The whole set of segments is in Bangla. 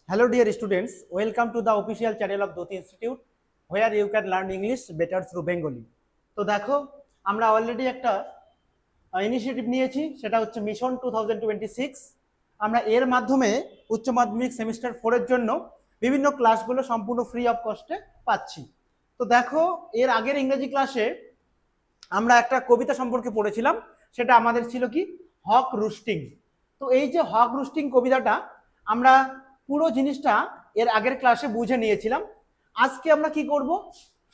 Hello dear students, welcome to the official channel of Doti Institute where you can learn English better through Bengali. তো দেখো আমরা অলরেডি একটা ইনিশিয়েটিভ নিয়েছি, সেটা হচ্ছে মিশন 2026। আমরা এর মাধ্যমে উচ্চ মাধ্যমিক সেমিস্টার 4 এর জন্য বিভিন্ন ক্লাসগুলো সম্পূর্ণ ফ্রি অফ কস্টে পাচ্ছি। তো দেখো এর আগের ইংরেজি ক্লাসে আমরা একটা কবিতা সম্পর্কে পড়েছিলাম, সেটা আমাদের ছিল কি হক রুস্টিং। তো এই যে হক রুস্টিং কবিতাটা আমরা পুরো জিনিসটা এর আগের ক্লাসে বুঝে নিয়েছিলাম। আজকে আমরা কি করব,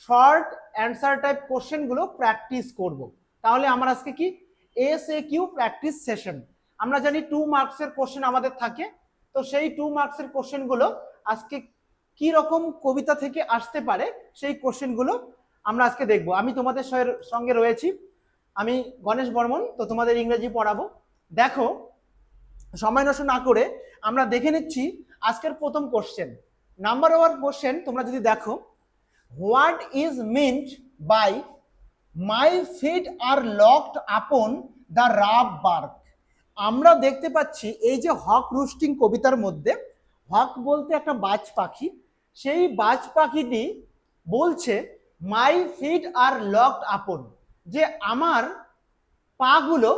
শর্ট অ্যান্সার টাইপ কোশ্চেনগুলো প্র্যাকটিস করব। তাহলে আমরা আজকে কি এসএকিউ প্র্যাকটিস সেশন। আমরা জানি 2 মার্কসের কোশ্চেন আমাদের থাকে, তো সেই 2 মার্কসের কোশ্চেনগুলো আজকে কি রকম কবিতা থেকে আসতে পারে সেই কোশ্চেনগুলো আমরা আজকে দেখব। আমি তোমাদের সঙ্গে রয়েছি, আমি গণেশ বর্মন, তো তোমাদের ইংরেজি পড়াবো। দেখো সময় নষ্ট না করে আমরা দেখে নিচ্ছি আজকের প্রথম কোশ্চেন। নাম্বার 1 কোশ্চেন তোমরা যদি দেখো, what is meant by my feet are locked upon the rough bark. আমরা দেখতে পাচ্ছি এই যে হক রুস্টিং কবিতার মধ্যে হক বলতে একটা বাজ পাখি, সেই বাজ পাখিটি বলছে মাই ফিট আর লকড আপন, যে আমার পাগুলো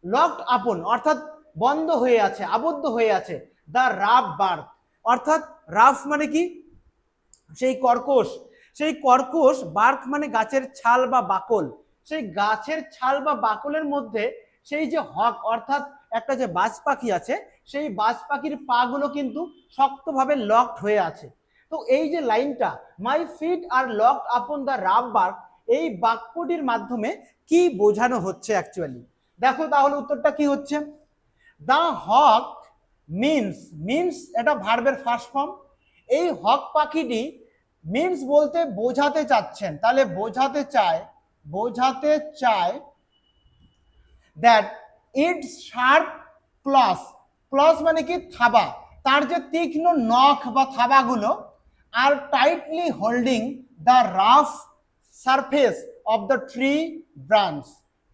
লকড আপন অর্থাৎ বন্ধ হয়ে আছে, আবদ্ধ হয়ে আছে। দ্য রাফ বার্ক অর্থাৎ রাফ মানে কি সেই কর্কশ, সেই কর্কশ বার্ক মানে গাছের ছাল বা বাকল, সেই গাছের ছাল বা বাকলের মধ্যে সেই যে হক অর্থাৎ একটা যে বাজ পাখি আছে, সেই বাজ পাখির পাগুলো কিন্তু শক্তভাবে লকড হয়ে আছে। তো এই যে লাইনটা my feet are locked upon the rough bark, এই বাক্যটির মাধ্যমে কি বোঝানো হচ্ছে অ্যাকচুয়ালি? দেখো তাহলে উত্তরটা কি হচ্ছে, দ্য হক মিনস, মিনস এটা ভার্বের ফার্স্ট ফর্ম। এই হক পাখিটি মিনস বলতে বোঝাতে চাচ্ছেন, তাহলে বোঝাতে চায় that it's sharp claws, claws মানে কি থাবা, তার যে তীক্ষ্ণ নখ বা থাবাগুলো আর tightly holding the rough surface of the tree branch.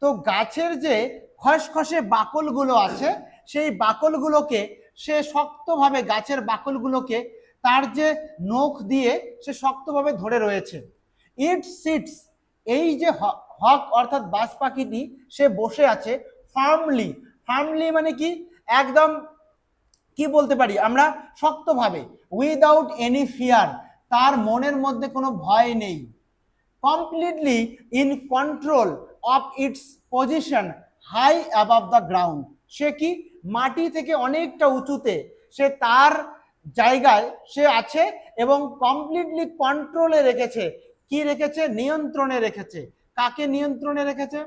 তো গাছের যে খসখসে বাকলগুলো আছে, সেই বাকলগুলোকে সে শক্তভাবে, গাছের বাকলগুলোকে তার যে নখ দিয়ে সে শক্তভাবে ধরে রয়েছে। ইট সিটস, এই যে হক অর্থাৎ বাজ পাখিটি সে বসে আছে ফার্মলি, ফার্মলি মানে কি একদম কি বলতে পারি আমরা শক্তভাবে, উইদাউট এনি ফিয়ার, তার মনের মধ্যে কোনো ভয় নেই। Completely in control of its position high above the ground, সে কি মাটি থেকে অনেকটা উঁচুতে সে তার জায়গায় সে আছে এবং কমপ্লিটলি কন্ট্রোলে রেখেছে। কি রেখেছে? নিয়ন্ত্রণে রেখেছে। কাকে নিয়ন্ত্রণে রেখেছে?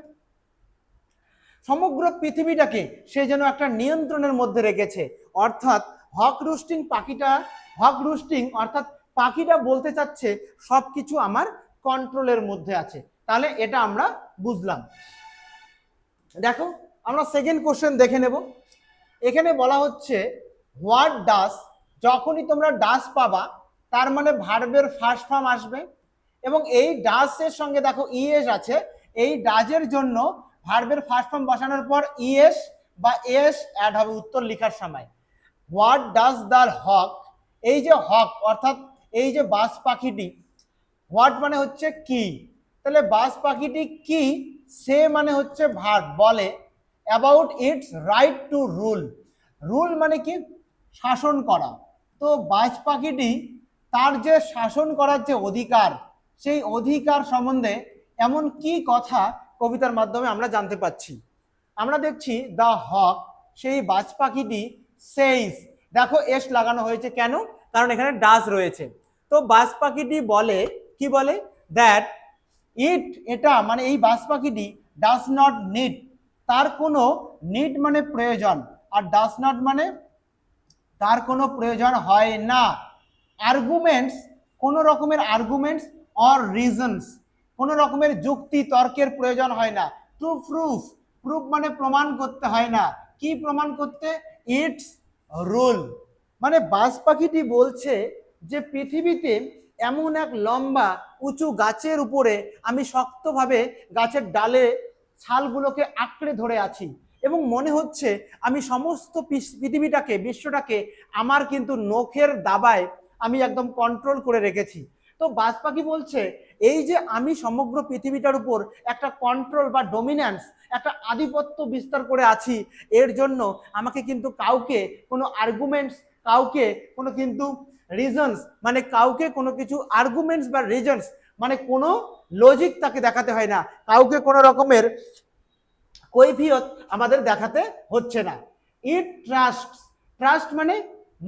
সমগ্র পৃথিবীটাকে সে যেন একটা নিয়ন্ত্রণের মধ্যে রেখেছে। অর্থাৎ হক রুস্টিং পাখিটা, হক রুস্টিং অর্থাৎ পাখিটা বলতে চাচ্ছে সবকিছু আমার কন্ট্রোলের মধ্যে আছে। তাহলে এটা আমরা বুঝলাম। দেখো আমরা সেকেন্ড কোশ্চেন দেখে নেব। এখানে বলা হচ্ছে হোয়াট ডাস, যখনই তোমরা ডাস পাবা তার মানে ভার্বের ফার্স্ট ফর্ম আসবে এবং এই ডাসের সঙ্গে দেখো ইএস আছে, এই ডাজের জন্য ভার্বের ফার্স্ট ফর্ম বসানোর পর ইএস বা এস অ্যাড হবে উত্তর লেখার সময়। হোয়াট ডাজ দ্য হক, এই যে হক অর্থাৎ এই যে বাজ পাখিটি, হোয়াট মানে হচ্ছে কি, তাহলে বাজ পাখিটি কি, সে মানে হচ্ছে ভার্ব বলে, about it's right to rule, rule মানে কি শাসন করা। তো বাজ পাখিটি তার যে শাসন করার যে অধিকার, সেই অধিকার সম্বন্ধে এমন কি কথা কবিতার মাধ্যমে আমরা জানতে পাচ্ছি। আমরা দেখছি দ্য হক, সেই বাজ পাখিটি সেইস, দেখো এস লাগানো হয়েছে কেন, কারণ এখানে ডাজ রয়েছে। তো বাজ পাখিটি বলে, কি বলে, দ্যাট ইট, এটা মানে এই বাজ পাখিটি ডাজ নট নিড, তার কোনো নিড মানে প্রয়োজন, আর ডাজ নট মানে তার কোনো প্রয়োজন হয় না। আর্গুমেন্টস, কোনো রকমের আর্গুমেন্টস অর রিজনস, কোনো রকমের যুক্তি তর্কের প্রয়োজন হয় না। টু প্রুফ, প্রুফ মানে প্রমাণ করতে হয় না। কি প্রমাণ করতে? ইটস রুল, মানে বাজ পাখিটি বলছে যে পৃথিবীতে এমন এক লম্বা উঁচু গাছের উপরে আমি শক্তভাবে গাছের ডালে ছালগুলোকে আঁকড়ে ধরে আছি এবং মনে হচ্ছে আমি সমস্ত পৃথিবীটাকে, বিশ্বটাকে আমার কিন্তু নখের দাবায় আমি একদম কন্ট্রোল করে রেখেছি। তো বাজ পাখি বলছে এই যে আমি সমগ্র পৃথিবীটার উপর একটা কন্ট্রোল বা ডমিন্যান্স, একটা আধিপত্য বিস্তার করে আছি, এর জন্য আমাকে কিন্তু কাউকে কোনো আর্গুমেন্টস, কাউকে কোনো কিন্তু রিজনস, মানে কাউকে কোনো কিছু আর্গুমেন্টস বা রিজনস, মানে কোনো লজিক তাকে দেখাতে হয় না, কাউকে কোনো রকমের কৈফিয়ত আমাদের দেখাতে হচ্ছে না। ইট ট্রাস্ট, ট্রাস্ট মানে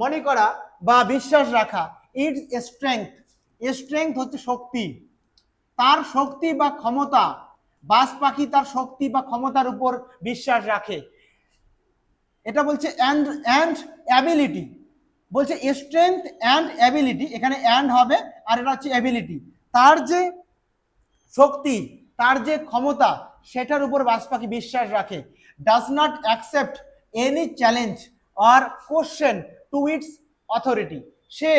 মনে করা বা বিশ্বাস রাখা। ইট স্ট্রেংথ, স্ট্রেংথ হচ্ছে শক্তি, তার শক্তি বা ক্ষমতা, বাজ পাখি তার শক্তি বা ক্ষমতার উপর বিশ্বাস রাখে। এটা বলছে অ্যান্ড অ্যান্ড অ্যাবিলিটি, বলছে স্ট্রেংথ অ্যান্ড অ্যাবিলিটি, এখানে অ্যান্ড হবে আর এটা হচ্ছে অ্যাবিলিটি। তার যে শক্তি, তার যে ক্ষমতা, সেটার উপর বাজ পাখি বিশ্বাস রাখে। Does not accept any challenge or question to its authority, সে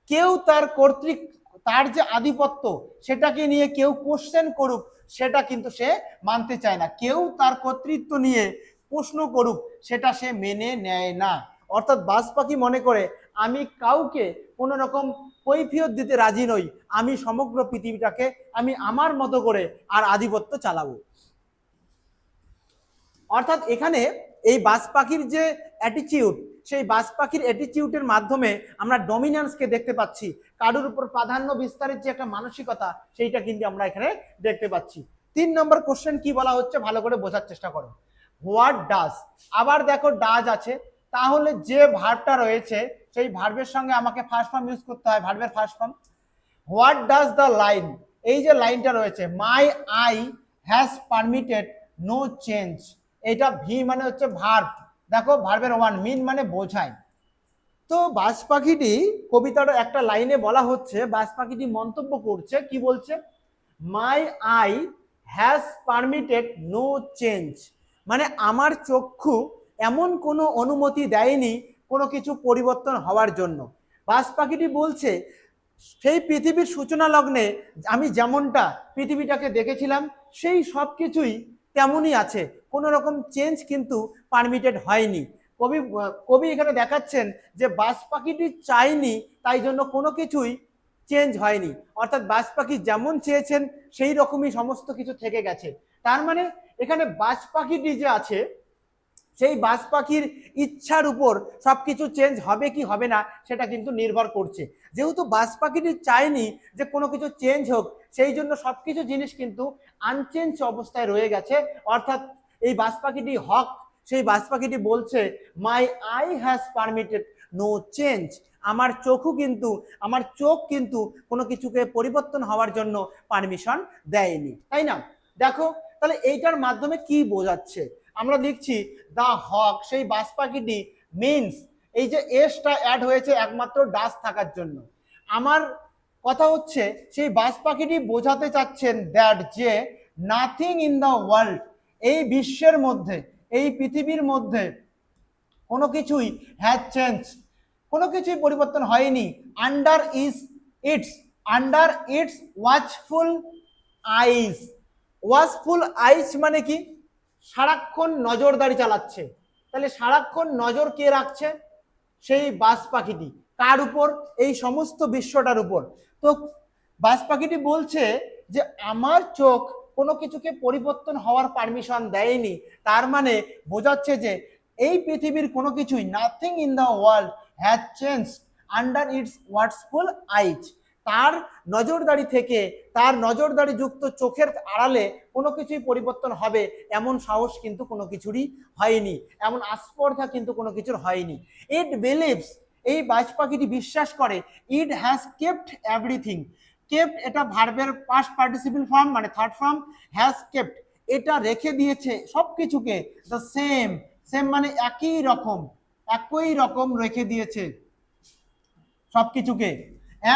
কেউ তার কর্তৃক, তার যে আধিপত্য সেটাকে নিয়ে কেউ কোশ্চেন করুক সেটা কিন্তু সে মানতে চায় না, কেউ তার কর্তৃত্ব নিয়ে প্রশ্ন করুক সেটা সে মেনে নেয় না। অর্থাৎ বাজ পাখি মনে করে আমি কাউকে কোনো রকম কৈফিয়ত দিতে রাজি নই, আমি সমগ্র পৃথিবীটাকে আমি আমার মতো করে আর আধিপত্য চালাবো। অর্থাৎ এখানে এই বাজ পাখির যে অ্যাটিটিউড, সেই বাজ পাখির অ্যাটিটিউডের মাধ্যমে আমরা ডমিন্যান্সকে দেখতে পাচ্ছি, কারোর উপর প্রাধান্য বিস্তারের যে একটা মানসিকতা সেইটা কিন্তু আমরা এখানে দেখতে পাচ্ছি। 3 নম্বর কোশ্চেন কি বলা হচ্ছে ভালো করে বোঝার চেষ্টা করো। হোয়াট ডাজ, আবার দেখো ডাজ আছে, তাহলে যে ভার্বটা রয়েছে সেই ভার্বের সঙ্গে আমাকে ফার্স্ট ফর্ম ইউজ করতে হয়, ভার্বের first form. What does the line, এই যে লাইনটা রয়েছে my eye has permitted no change, এটা ভি মানে হচ্ছে ভার্ব, দেখো ভার্বের ওয়ান, মিন মানে বোঝায়। তো বাজ পাখিটি কবিতার একটা লাইনে বলা হচ্ছে, বাজ পাখিটি মন্তব্য করছে, কি বলছে, my eye has permitted no change, মানে আমার চক্ষু এমন কোনো অনুমতি দেয়নি কোনো কিছু পরিবর্তন হওয়ার জন্য। বাজ পাখিটি বলছে সেই পৃথিবীর সূচনা লগ্নে আমি যেমনটা পৃথিবীটাকে দেখেছিলাম সেই সব কিছুই তেমনই আছে, কোনো রকম চেঞ্জ কিন্তু পারমিটেড হয়নি। কবি এখানে দেখাচ্ছেন যে বাজ পাখিটি চায়নি, তাই জন্য কোনো কিছুই চেঞ্জ হয়নি, অর্থাৎ বাজ পাখি যেমন চেয়েছেন সেই রকমই সমস্ত কিছু থেকে গেছে। তার মানে এখানে বাজ পাখিটি যে আছে সেই বাজ পাখির ইচ্ছার উপর সবকিছু চেঞ্জ হবে কি হবে না সেটা কিন্তু নির্ভর করছে। যেহেতু বাজ পাখিটি চায়নি যে কোনো কিছু চেঞ্জ হোক, সেই জন্য সবকিছু জিনিস কিন্তু আনচেঞ্জ অবস্থায় রয়ে গেছে। অর্থাৎ এই বাজ পাখিটি হক, সেই বাজ পাখিটি বলছে my eye has permitted no change, আমার চোখও কিন্তু, আমার চোখ কিন্তু কোনো কিছুকে পরিবর্তন হওয়ার জন্য পারমিশন দেয়নি, তাই না? দেখো তাহলে এইটার মাধ্যমে কি বোঝাচ্ছে, আমরা লিখছি দা হক, সেই বাজ পাখিটি মিনস, এই যে এসটা অ্যাড হয়েছে একমাত্র ডাস থাকার জন্য। আমার কথা হচ্ছে সেই বাজ পাখিটি বোঝাতে চাচ্ছেন দ্যাট যে নাথিং ইন দ্য ওয়ার্ল্ড, এই বিশ্বের মধ্যে, এই পৃথিবীর মধ্যে কোনো কিছুই হ্যাজ চেঞ্জ, কোনো কিছুই পরিবর্তন হয়নি, under its watchful eyes. Watchful eyes মানে কি, সারাক্ষণ নজরদারি চালাচ্ছে, তাহলে সারাক্ষণ নজর কে রাখছে, সেই বাজ পাখিটি, কার উপর, এই সমস্ত বিশ্বটার উপর। তো বাজ পাখিটি বলছে যে আমার চোখ কোনো কিছুকে পরিবর্তন হওয়ার পারমিশন দেয়নি, তার মানে বোঝাচ্ছে যে এই পৃথিবীর কোনো কিছুই, nothing in the world has change under its watchful eyes, তার নজরদারি থেকে, তার নজরদারি যুক্ত চোখের আড়ালে কোনো কিছুই পরিবর্তন হবে এমন সাহস কিন্তু কোনো কিছুরই হয়নি, এমন আস্পর্ধা কিন্তু কোনো কিছুর হয়নি। ইট বিলিভস, এই বাজ পাখিটি বিশ্বাস করে, it has kept everything, kept এটা ভার্বের পাস্ট পার্টিসিপল ফর্ম মানে থার্ড ফর্ম, হ্যাজ কেপ্ট এটা রেখে দিয়েছে সব কিছুকে, দ্য সেম, সেম মানে একই রকম, একই রকম রেখে দিয়েছে সব কিছুকে।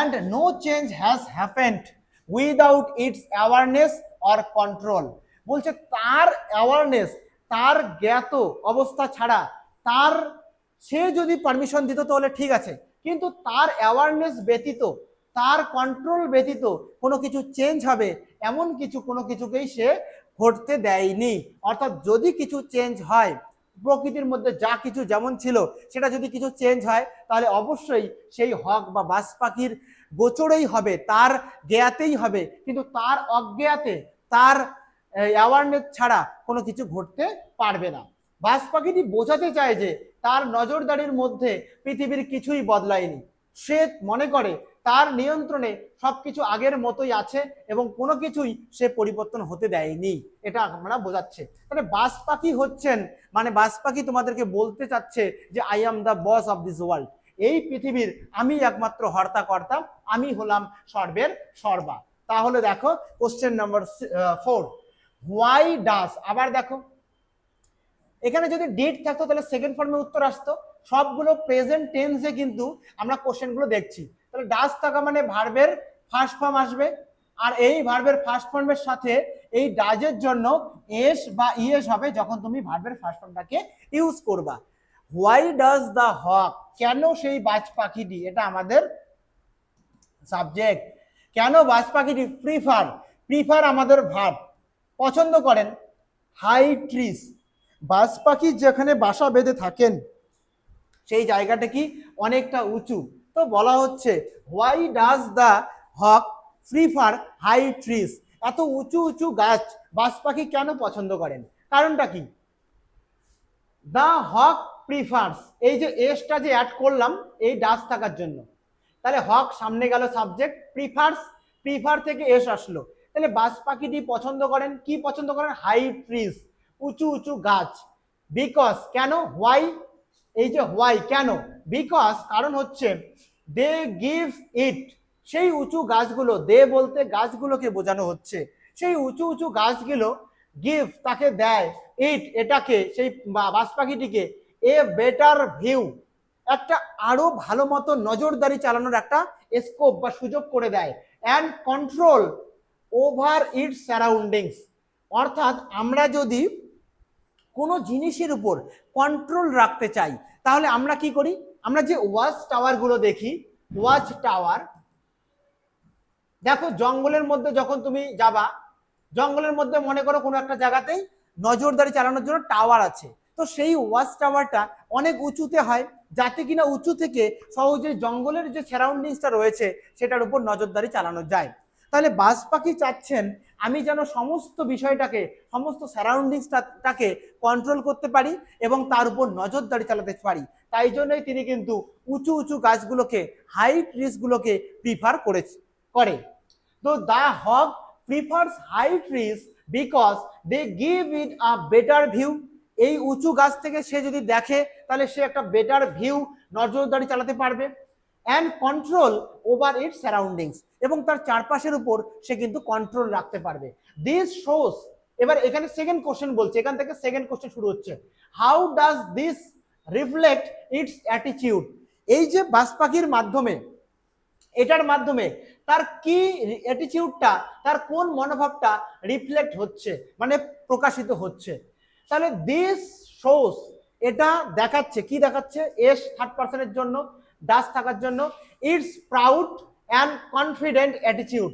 and no change has happened without its awareness or control, বলছে তার অ্যাওয়ারনেস, তার জ্ঞাত অবস্থা ছাড়া, তার, সে যদি পারমিশন দিত তাহলে ঠিক আছে, কিন্তু তার অ্যাওয়ারনেস ব্যতীত, তার কন্ট্রোল ব্যতীত কোনো কিছু চেঞ্জ হবে এমন কিছু কোনো কিছুকেই সে ঘটতে দেয়নি। অর্থাৎ যদি কিছু চেঞ্জ হয়, প্রকৃতির মধ্যে যা কিছু যেমন ছিল সেটা যদি কিছু চেঞ্জ হয়, তাহলে অবশ্যই সেই হক বা বাজ পাখির গোচরেই হবে, তার জ্ঞাতেই হবে, কিন্তু তার অজ্ঞাতে, তার অ্যাওয়ারনেস ছাড়া কোনো কিছু ঘটতে পারবে না। বাজ পাখিটি বোঝাতে চায় যে তার নজরদারির মধ্যে পৃথিবীর কিছুই বদলায়নি। সে মনে করে তার নিয়ন্ত্রণে সবকিছু আগের মতোই আছে এবং কোনো কিছুই সে পরিবর্তন হতে দেয়নি। এটা আমরা বোঝাচ্ছে। তাহলে বাজ পাখি হচ্ছেন, মানে বাজ পাখি তোমাদেরকে বলতে চাচ্ছে যে I am the boss of this world, এই পৃথিবীর আমি একমাত্র হর্তা কর্তা, আমি হলাম সর্বের সর্বা। তাহলে দেখো কোশ্চেন নাম্বার 4, হোয়াই ডাস। আবার দেখো এখানে যদি ডিড থাকতো তাহলে সেকেন্ড ফর্মে উত্তর আসতো। সবগুলো প্রেজেন্ট টেন্সে কিন্তু আমরা কোশ্চেনগুলো দেখছি। তাহলে ডাস থাকা মানে ভার্বের ফার্স্ট ফর্ম আসবে, আর এই ভার্বের ফার্স্ট ফর্মের সাথে এই ডাজের জন্য এস বা ইএস হবে যখন তুমি ভার্বের ফার্স্ট ফর্মটাকে ইউজ করবা। হোয়াই ডাজ দ্য হক, কেন সেই বাজ পাখিটি, এটা আমাদের সাবজেক্ট। কেন বাজ পাখিটি প্রিফার, প্রিফার আমাদের ভার্ব, পছন্দ করেন হাই ট্রিস, বাজ পাখি যেখানে বাসা বেঁধে থাকেন সেই জায়গাটা কি অনেকটা উঁচু। তো বলা হচ্ছে why does the hawk prefer high trees, এত উঁচু উঁচু গাছ বাজ পাখি কেন পছন্দ করেন, কারণটা কি? দ্য হক প্রিফার্স, এই যে এসটা যে অ্যাড করলাম এই ডাজ থাকার জন্য, তাহলে হক সামনে গেল সাবজেক্ট, প্রিফার্স, প্রিফার থেকে এস আসলো, তাহলে বাজ পাখিটি পছন্দ করেন, কি পছন্দ করেন? হাই ট্রিজ, উঁচু উঁচু গাছ। বিকজ, কেন? হোয়াই, এই যে হোয়াই কেন, বিকজ কারণ হচ্ছে দে গিভ ইট, সেই উঁচু গাছগুলো, দে বলতে গাছগুলোকে বোঝানো হচ্ছে, সেই উঁচু উঁচু গাছগুলো গিভ তাকে দেয়, ইট এটাকে, সেই বাজ পাখিটিকে, এ বেটার ভিউ, একটা আরো ভালো মতো নজরদারি চালানোর একটা স্কোপ বা সুযোগ করে দেয়, and control over it's surroundings. অর্থাৎ আমরা যদি কোনো জিনিসের উপর কন্ট্রোল রাখতে চাই তাহলে আমরা কি করি? আমরা যে ওয়াচ টাওয়ার গুলো দেখি, ওয়াচ টাওয়ার, দেখো জঙ্গলের মধ্যে যখন তুমি যাবা, জঙ্গলের মধ্যে মনে করো কোনো একটা জায়গাতেই নজরদারি চালানোর জন্য টাওয়ার আছে, তো সেই ওয়াচ টাওয়ারটা অনেক উঁচুতে হয় যাতে কিনা উঁচু থেকে সহজে জঙ্গলের যে সারাউন্ডিংসটা রয়েছে সেটার উপর নজরদারি চালানো যায়। তাহলে বাজ পাখি চাচ্ছেন আমি যেন সমস্ত বিষয়টাকে, সমস্ত সারাউন্ডিংসটাকে কন্ট্রোল করতে পারি এবং তার উপর নজরদারি চালাতে পারি, তাই জন্যই তিনি কিন্তু উঁচু উঁচু গাছগুলোকে, হাই ট্রিজগুলোকে প্রিফার করে। তো the hawk prefers high trees because they give it a better view, এই উঁচু গাছ থেকে সে যদি দেখে তাহলে সে একটা বেটার ভিউ, নজরদারি চালাতে পারবে, and control over it's surroundings, এবং তার চারপাশের উপর সে কিন্তু কন্ট্রোল রাখতে পারবে। দিস শোস, এবার এখানে সেকেন্ড কোশ্চেন বলছে, এখান থেকে সেকেন্ড কোশ্চেন শুরু হচ্ছে, how does this reflect it's attitude, এই যে বাজ পাখির মাধ্যমে, এটার মাধ্যমে তার কি অ্যাটিটিউডটা, তার কোন মনোভাবটা রিফ্লেক্ট হচ্ছে, মানে প্রকাশিত হচ্ছে। তাহলে দিস শোস, এটা দেখাচ্ছে, কি দেখাচ্ছে? এস থার্ড পারসনের জন্য, ডাস থাকার জন্য, it's proud and confident attitude,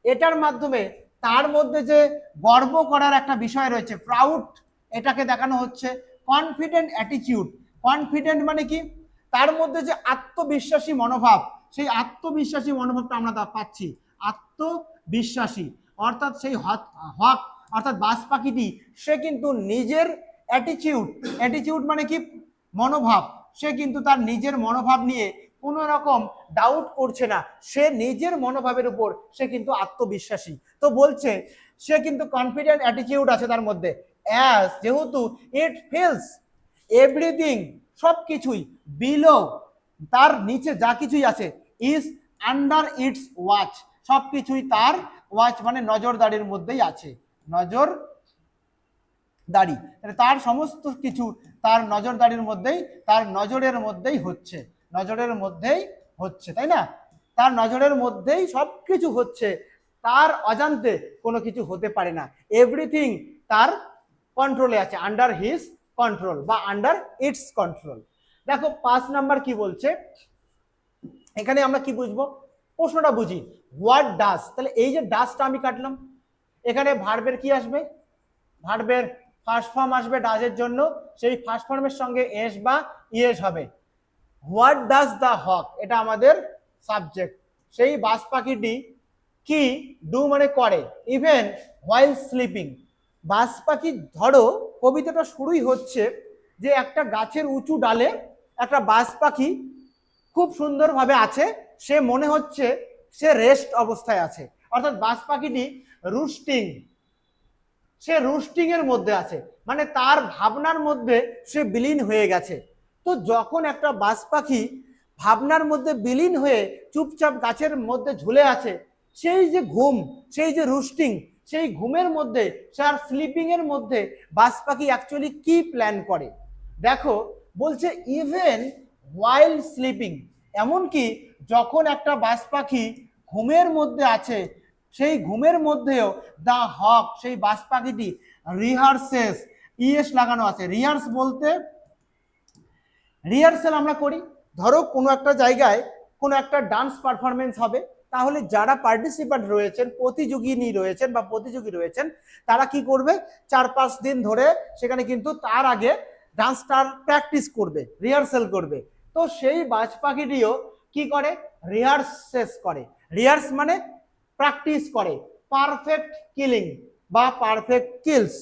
এটার মাধ্যমে তার মধ্যে যে গর্ব করার একটা বিষয় রয়েছে, প্রাউড, এটাকে দেখানো হচ্ছে। কনফিডেন্ট অ্যাটিটিউড, কনফিডেন্ট মানে কি? তার মধ্যে যে আত্মবিশ্বাসী মনোভাব, সেই আত্মবিশ্বাসী মনোভাবটা আমরা পাচ্ছি, আত্মবিশ্বাসী, অর্থাৎ সেই হক অর্থাৎ বাজ পাখিটি সে কিন্তু নিজের অ্যাটিটিউড, অ্যাটিটিউড মানে কি? মনোভাব, সে কিন্তু তার নিজের মনোভাব নিয়ে কোনো রকম ডাউট করছে না, সে নিজের মনোভাবের উপর সে কিন্তু আত্মবিশ্বাসী। তো বলছে সে কিন্তু কনফিডেন্ট অ্যাটিটিউড আছে তার মধ্যে, অ্যাজ যেহেতু ইট ফিলস এভরিথিং, সব কিছুই, বিলো তার নিচে যা কিছুই আছে, ইজ আন্ডার ইটস ওয়াচ, সব কিছুই তার ওয়াচ মানে নজরদারির মধ্যেই আছে, নজরদারি, তার সমস্ত কিছু তার নজরদারির মধ্যেই, তার নজরের মধ্যেই হচ্ছে, নজরের মধ্যেই হচ্ছে, তাই না? তার নজরের মধ্যেই সব কিছু হচ্ছে, তার অজান্তে কোনো কিছু হতে পারে না, এভরিথিং তার কন্ট্রোলে আছে, আন্ডার হিজ কন্ট্রোল বা আন্ডার ইটস কন্ট্রোল। দেখো 5 নাম্বার কি বলছে, এখানে আমরা কি বুঝবো? প্রশ্নটা বুঝি, হোয়াট ডাস, তাহলে এই যে ডাসটা আমি কাটলাম, এখানে ভার্বের কি আসবে? ভার্বের ফার্স্ট ফর্ম আসবে ডাজের জন্য, সেই ফার্স্ট ফর্মের সঙ্গে এস বা ইয়েস হবে। হোয়াট ডাজ দ্য হক, এটা আমাদের সাবজেক্ট। সেই বাজ পাখিটি কি, ডু মানে করে, ইভেন হোয়াইল স্লিপিং। বাজ পাখি, ধরো কবিতাটা শুরুই হচ্ছে যে একটা গাছের উঁচু ডালে একটা বাজ পাখি খুব সুন্দরভাবে আছে, সে মনে হচ্ছে সে রেস্ট অবস্থায় আছে, অর্থাৎ বাজ পাখিটি রুস্টিং, সে রুস্টিং এর মধ্যে আছে, মানে তার ভাবনার মধ্যে সে বিলীন হয়ে গেছে। তো যখন একটা বাজ পাখি ভাবনার মধ্যে বিলীন হয়ে চুপচাপ গাছের মধ্যে ঝুলে আছে, সেই যে ঘুম, সেই যে রুস্টিং, সেই ঘুমের মধ্যে, তার স্লিপিং এর মধ্যে বাজ পাখি অ্যাকচুয়ালি কি প্ল্যান করে দেখো। বলছে ইভেন হোয়াইল স্লিপিং, এমনকি যখন একটা বাজ পাখি ঘুমের মধ্যে আছে, সেই ঘুমের মধ্যেও দা হক, সেই বাজ পাখিটি রিহার্সেস, ইএস লাগানো আছে। রিহার্স বলতে রিহার্সেল আমরা করি, ধরো কোনো একটা জায়গায় কোনো একটা ডান্স পারফরমেন্স হবে, তাহলে যারা পার্টিসিপেন্ট রয়েছেন, প্রতিযোগিনী রয়েছেন বা প্রতিযোগী রয়েছেন, তারা কি করবে, 4-5 দিন ধরে সেখানে কিন্তু তার আগে ডান্সটার প্র্যাকটিস করবে, রিহার্সেল করবে। তো সেই বাজ পাখিটিও কি করে, রিহার্সেস করে। রিহার্স মানে প্র্যাকটিস করে, পারফেক্ট কিলিং বা পারফেক্ট কিলস।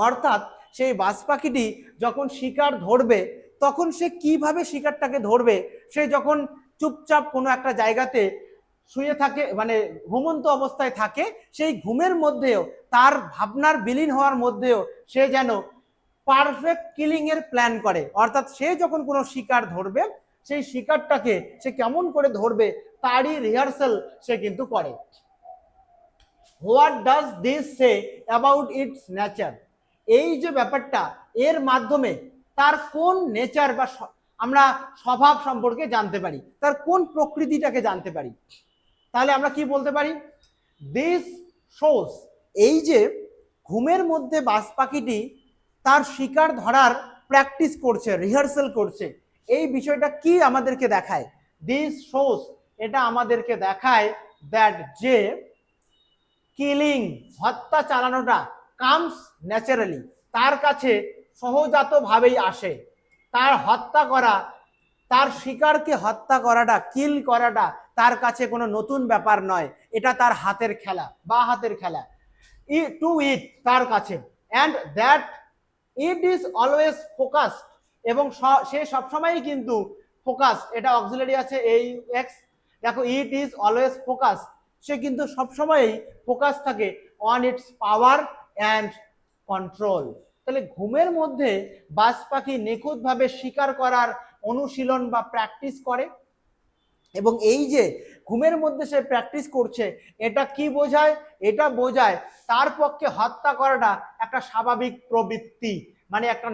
অর্থাৎ সেই বাজ পাখিটি যখন শিকার ধরবে, তখন সে কিভাবে শিকারটাকে ধরবে, সে যখন চুপচাপ কোনো একটা জায়গাতে শুয়ে থাকে, মানে ঘুমন্ত অবস্থায় থাকে, সেই ঘুমের মধ্যেও, তার ভাবনার বিলীন হওয়ার মধ্যেও সে যেন পারফেক্ট কিলিং এর প্ল্যান করে। অর্থাৎ সে যখন কোনো শিকার ধরবে, সেই শিকারটাকে সে কেমন করে ধরবে তারই রিহার্সাল সে কিন্তু করে। What does this say about it's nature, এই যে ব্যাপারটা, এর মাধ্যমে তার কোন নেচার বা আমরা স্বভাব সম্পর্কে জানতে পারি, তার কোন প্রকৃতিটাকে জানতে পারি। তাহলে আমরা কি বলতে পারি, দিস শোস, এই যে ঘুমের মধ্যে বাজ পাখিটি তার শিকার ধরার প্র্যাকটিস করছে, রিহার্সাল করছে, এই বিষয়টা কি আমাদেরকে দেখায়, দিস শোস, এটা আমাদেরকে দেখায় দ্যাট যে কিলিং, হত্যা চালানোটা, কামস ন্যাচারালি, তার কাছে সহজাতভাবেই আসে। তার হত্যা করা, তার শিকারকে হত্যা করাটা, কিল করাটা তার কাছে কোনো নতুন ব্যাপার নয়, এটা তার হাতের খেলা বা হাতের খেলা। টু ইট, তার কাছে, and that it is always focused, এবং সে সবসময়ই কিন্তু ফোকাস, এটা অক্সিলারি আছে এই এক্স, দেখো ইট ইজ অলওয়েজ ফোকাস, সে কিন্তু সবসময়ই ফোকাস থাকে on it's power and control. তাহলে ঘুমের মধ্যে বাজ পাখি নিখুঁতভাবে শিকার করার অনুশীলন বা প্র্যাকটিস করে, এবং এই যে ঘুমের মধ্যে সে প্র্যাকটিস করছে, এটা কি বোঝায়, এটা বোঝায় তার পক্ষে হত্যা করাটা একটা স্বাভাবিক প্রবৃত্তি, মানে একটা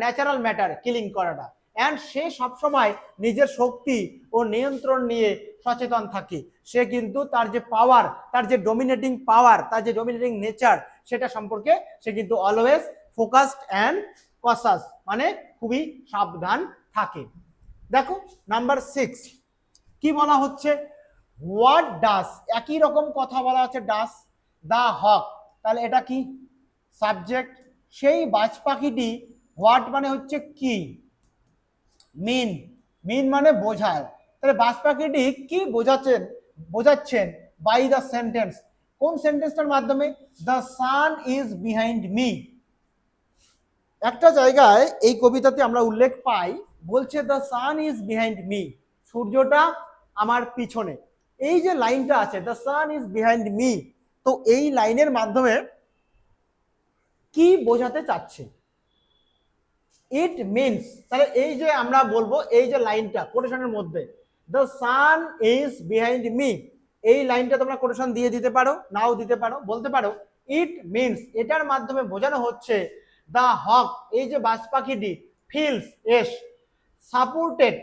ন্যাচারাল ম্যাটার কিলিং করাটা। অ্যান্ড সে সবসময় নিজের শক্তি ও নিয়ন্ত্রণ নিয়ে সচেতন থাকে, সে কিন্তু তার যে পাওয়ার, তার যে ডমিনেটিং পাওয়ার, তার যে ডমিনেটিং নেচার, সেটা সম্পর্কে সে কিন্তু অলওয়েজ ফোকাসড অ্যান্ড কসাস, মানে খুবই সাবধান থাকে। দেখো নাম্বার 6 কি বলা হচ্ছে, হোয়াট ডাস, একই রকম কথা বলা আছে, ডাস দা হক, তাহলে এটা কি সাবজেক্ট, সেই বাজ পাখিটি, হোয়াট মানে হচ্ছে কি, মিন, মিন মানে বোঝায়, তাহলে বাজ পাখিটি কি বোঝাচ্ছেন বাই দ্য সেন্টেন্স, কোন সেন্টেন্সটার মাধ্যমে, the sun is behind me. একটা জায়গায় এই কবিতাতে আমরা উল্লেখ পাই, বলছে the sun is behind me, সূর্যটা আমার পিছনে, এই যে লাইনটা আছে the sun is behind me, তো এই লাইনের মাধ্যমে কি বোঝাতে চাচ্ছে, ইট মিনস, তাহলে এই যে আমরা বলবো এই যে লাইনটা কোটেশনের মধ্যে, the sun is behind me, এই লাইনটা তোমরা কোটেশন দিয়ে দিতে পারো, নাও দিতে পারো, বলতে পারো ইট মিনস, এটার মাধ্যমে বোঝানো হচ্ছে দা হক, এই যে বাজ পাখিটি, ফিলস এস সাপোর্টেড,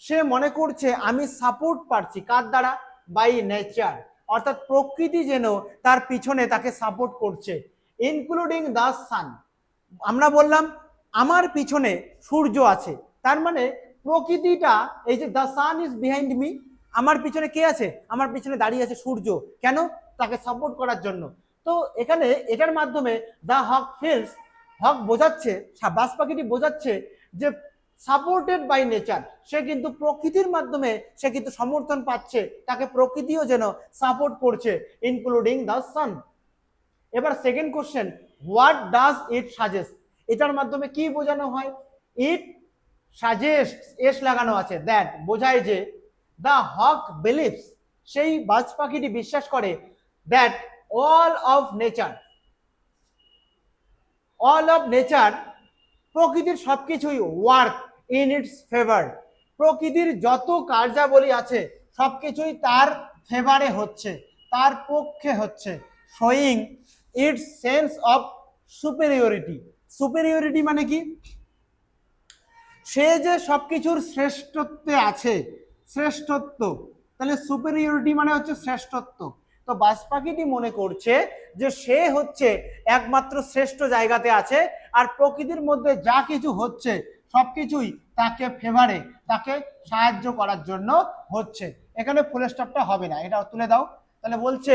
সে মনে করছে আমি সাপোর্ট পাচ্ছি, কার দ্বারা, বাই নেচার, অর্থাৎ প্রকৃতি যেন তার পিছনে তাকে সাপোর্ট করছে, ইনক্লুডিং দ্য সান। আমরা বললাম আমার পিছনে সূর্য আছে, তার মানে প্রকৃতিটা, এই যে the sun is behind me, আমার পিছনে কে আছে, আমার পিছনে দাঁড়িয়ে আছে সূর্য, কেন, তাকে সাপোর্ট করার জন্য। তো এখানে এটার মাধ্যমে দ্য হক ফিলস, হক বোঝাচ্ছে, বাজ পাখিটি বোঝাচ্ছে যে সাপোর্টেড বাই নেচার, সে কিন্তু প্রকৃতির মাধ্যমে সে কিন্তু সমর্থন পাচ্ছে, তাকে প্রকৃতিও যেন সাপোর্ট করছে, ইনক্লুডিং দ্য সান। এবার second question, what does it suggest, এটার মাধ্যমে কি বোঝানো হয়? ইট সাজেস্ট, এস লাগানো আছে, দ্যাট বোঝায় যে দ্য হক বিলিভস, সেই বাজ পাখিটি বিশ্বাস করে, that all of nature, all of nature, প্রকৃতির সবকিছুই ওয়ার্ক ইন ইটস ফেভার, প্রকৃতির যত কার্যাবলী আছে সবকিছুই তার ফেভারে হচ্ছে, তার পক্ষে হচ্ছে, showing it's sense of superiority. Superiority মানে কি? সে যে সবকিছুর শ্রেষ্ঠত্বে আছে, শ্রেষ্ঠত্ব, তাহলে সুপেরিয়রিটি মানে হচ্ছে শ্রেষ্ঠত্ব। তো বাজ পাখিটি মনে করছে যে সে হচ্ছে একমাত্র শ্রেষ্ঠ জায়গাতে আছে, আর প্রকৃতির মধ্যে যা কিছু হচ্ছে সবকিছুই তাকে ফেভারে, তাকে সাহায্য করার জন্য হচ্ছে। এখানে ফুল স্টপটা হবে না, এটা তুলে দাও। তাহলে বলছে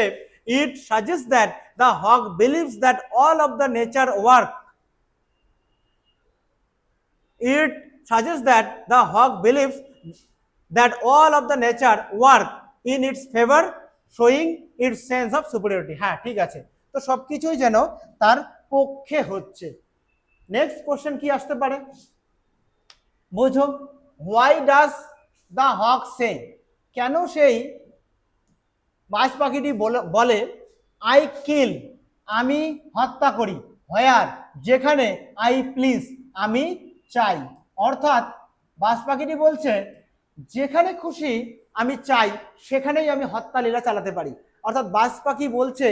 it suggest that the hawk believes that all of the nature work, it suggests that the hawk believes that all of the nature work in its favor, showing its sense of superiority। হ্যাঁ ঠিক আছে, তো সবকিছুই যেন তার পক্ষে হচ্ছে। নেক্সট কোশ্চেন কি আসতে পারে বোঝো, হোয়াই ডাজ দ্য হক সে, কেন সেই বাজ পাখিটি বলে আই কিল, আমি হত্যা করি, হোয়ার, যেখানে, আই প্লিজ, আমি চাই। অর্থাৎ বাজ পাখিটি বলছে যেখানে খুশি আমি চাই সেখানেই আমি হত্যা লীলা চালাতে পারি। অর্থাৎ বাজ পাখি বলছে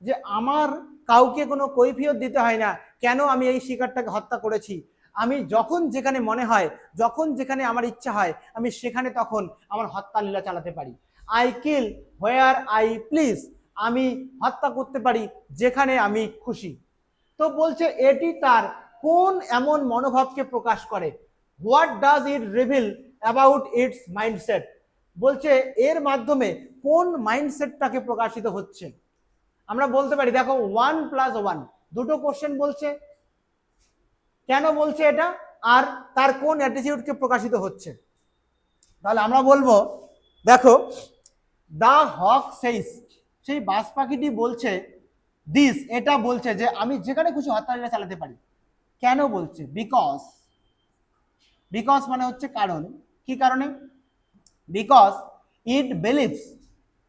যে আমার কাউকে কোনো কৈফিয়ত দিতে হয় না কেন আমি এই শিকারটাকে হত্যা করেছি, আমি যখন যেখানে মনে হয়, যখন যেখানে আমার ইচ্ছা হয়, আমি সেখানে তখন আমার হত্যা লীলা চালাতে পারি। I kill where I please, আমি হত্যা করতে পারি যেখানে আমি খুশি। তো বলছে এটি তার কোন এমন মনোভাবকে প্রকাশ করে, what does it reveal about it's mindset, বলছে এর মাধ্যমে কোন মাইন্ডসেটটাকে প্রকাশিত হচ্ছে। আমরা বলতে পারি দেখো 1+1, দুটো কোশ্চেন বলছে, কেন বলছে এটা, আর তার কোন অ্যাটিটিউডকে প্রকাশিত হচ্ছে। তাহলে আমরা বলবো দেখো দ্য হক সেইস, সেই বাজ পাখিটি বলছে দিস, এটা বলছে যে আমি যেখানে খুশি হত্যা চালাতে পারি। কেন বলছে? বিকজ, বিকজ মানে হচ্ছে কারণ, কি কারণে? বিকজ ইট বিলিভস,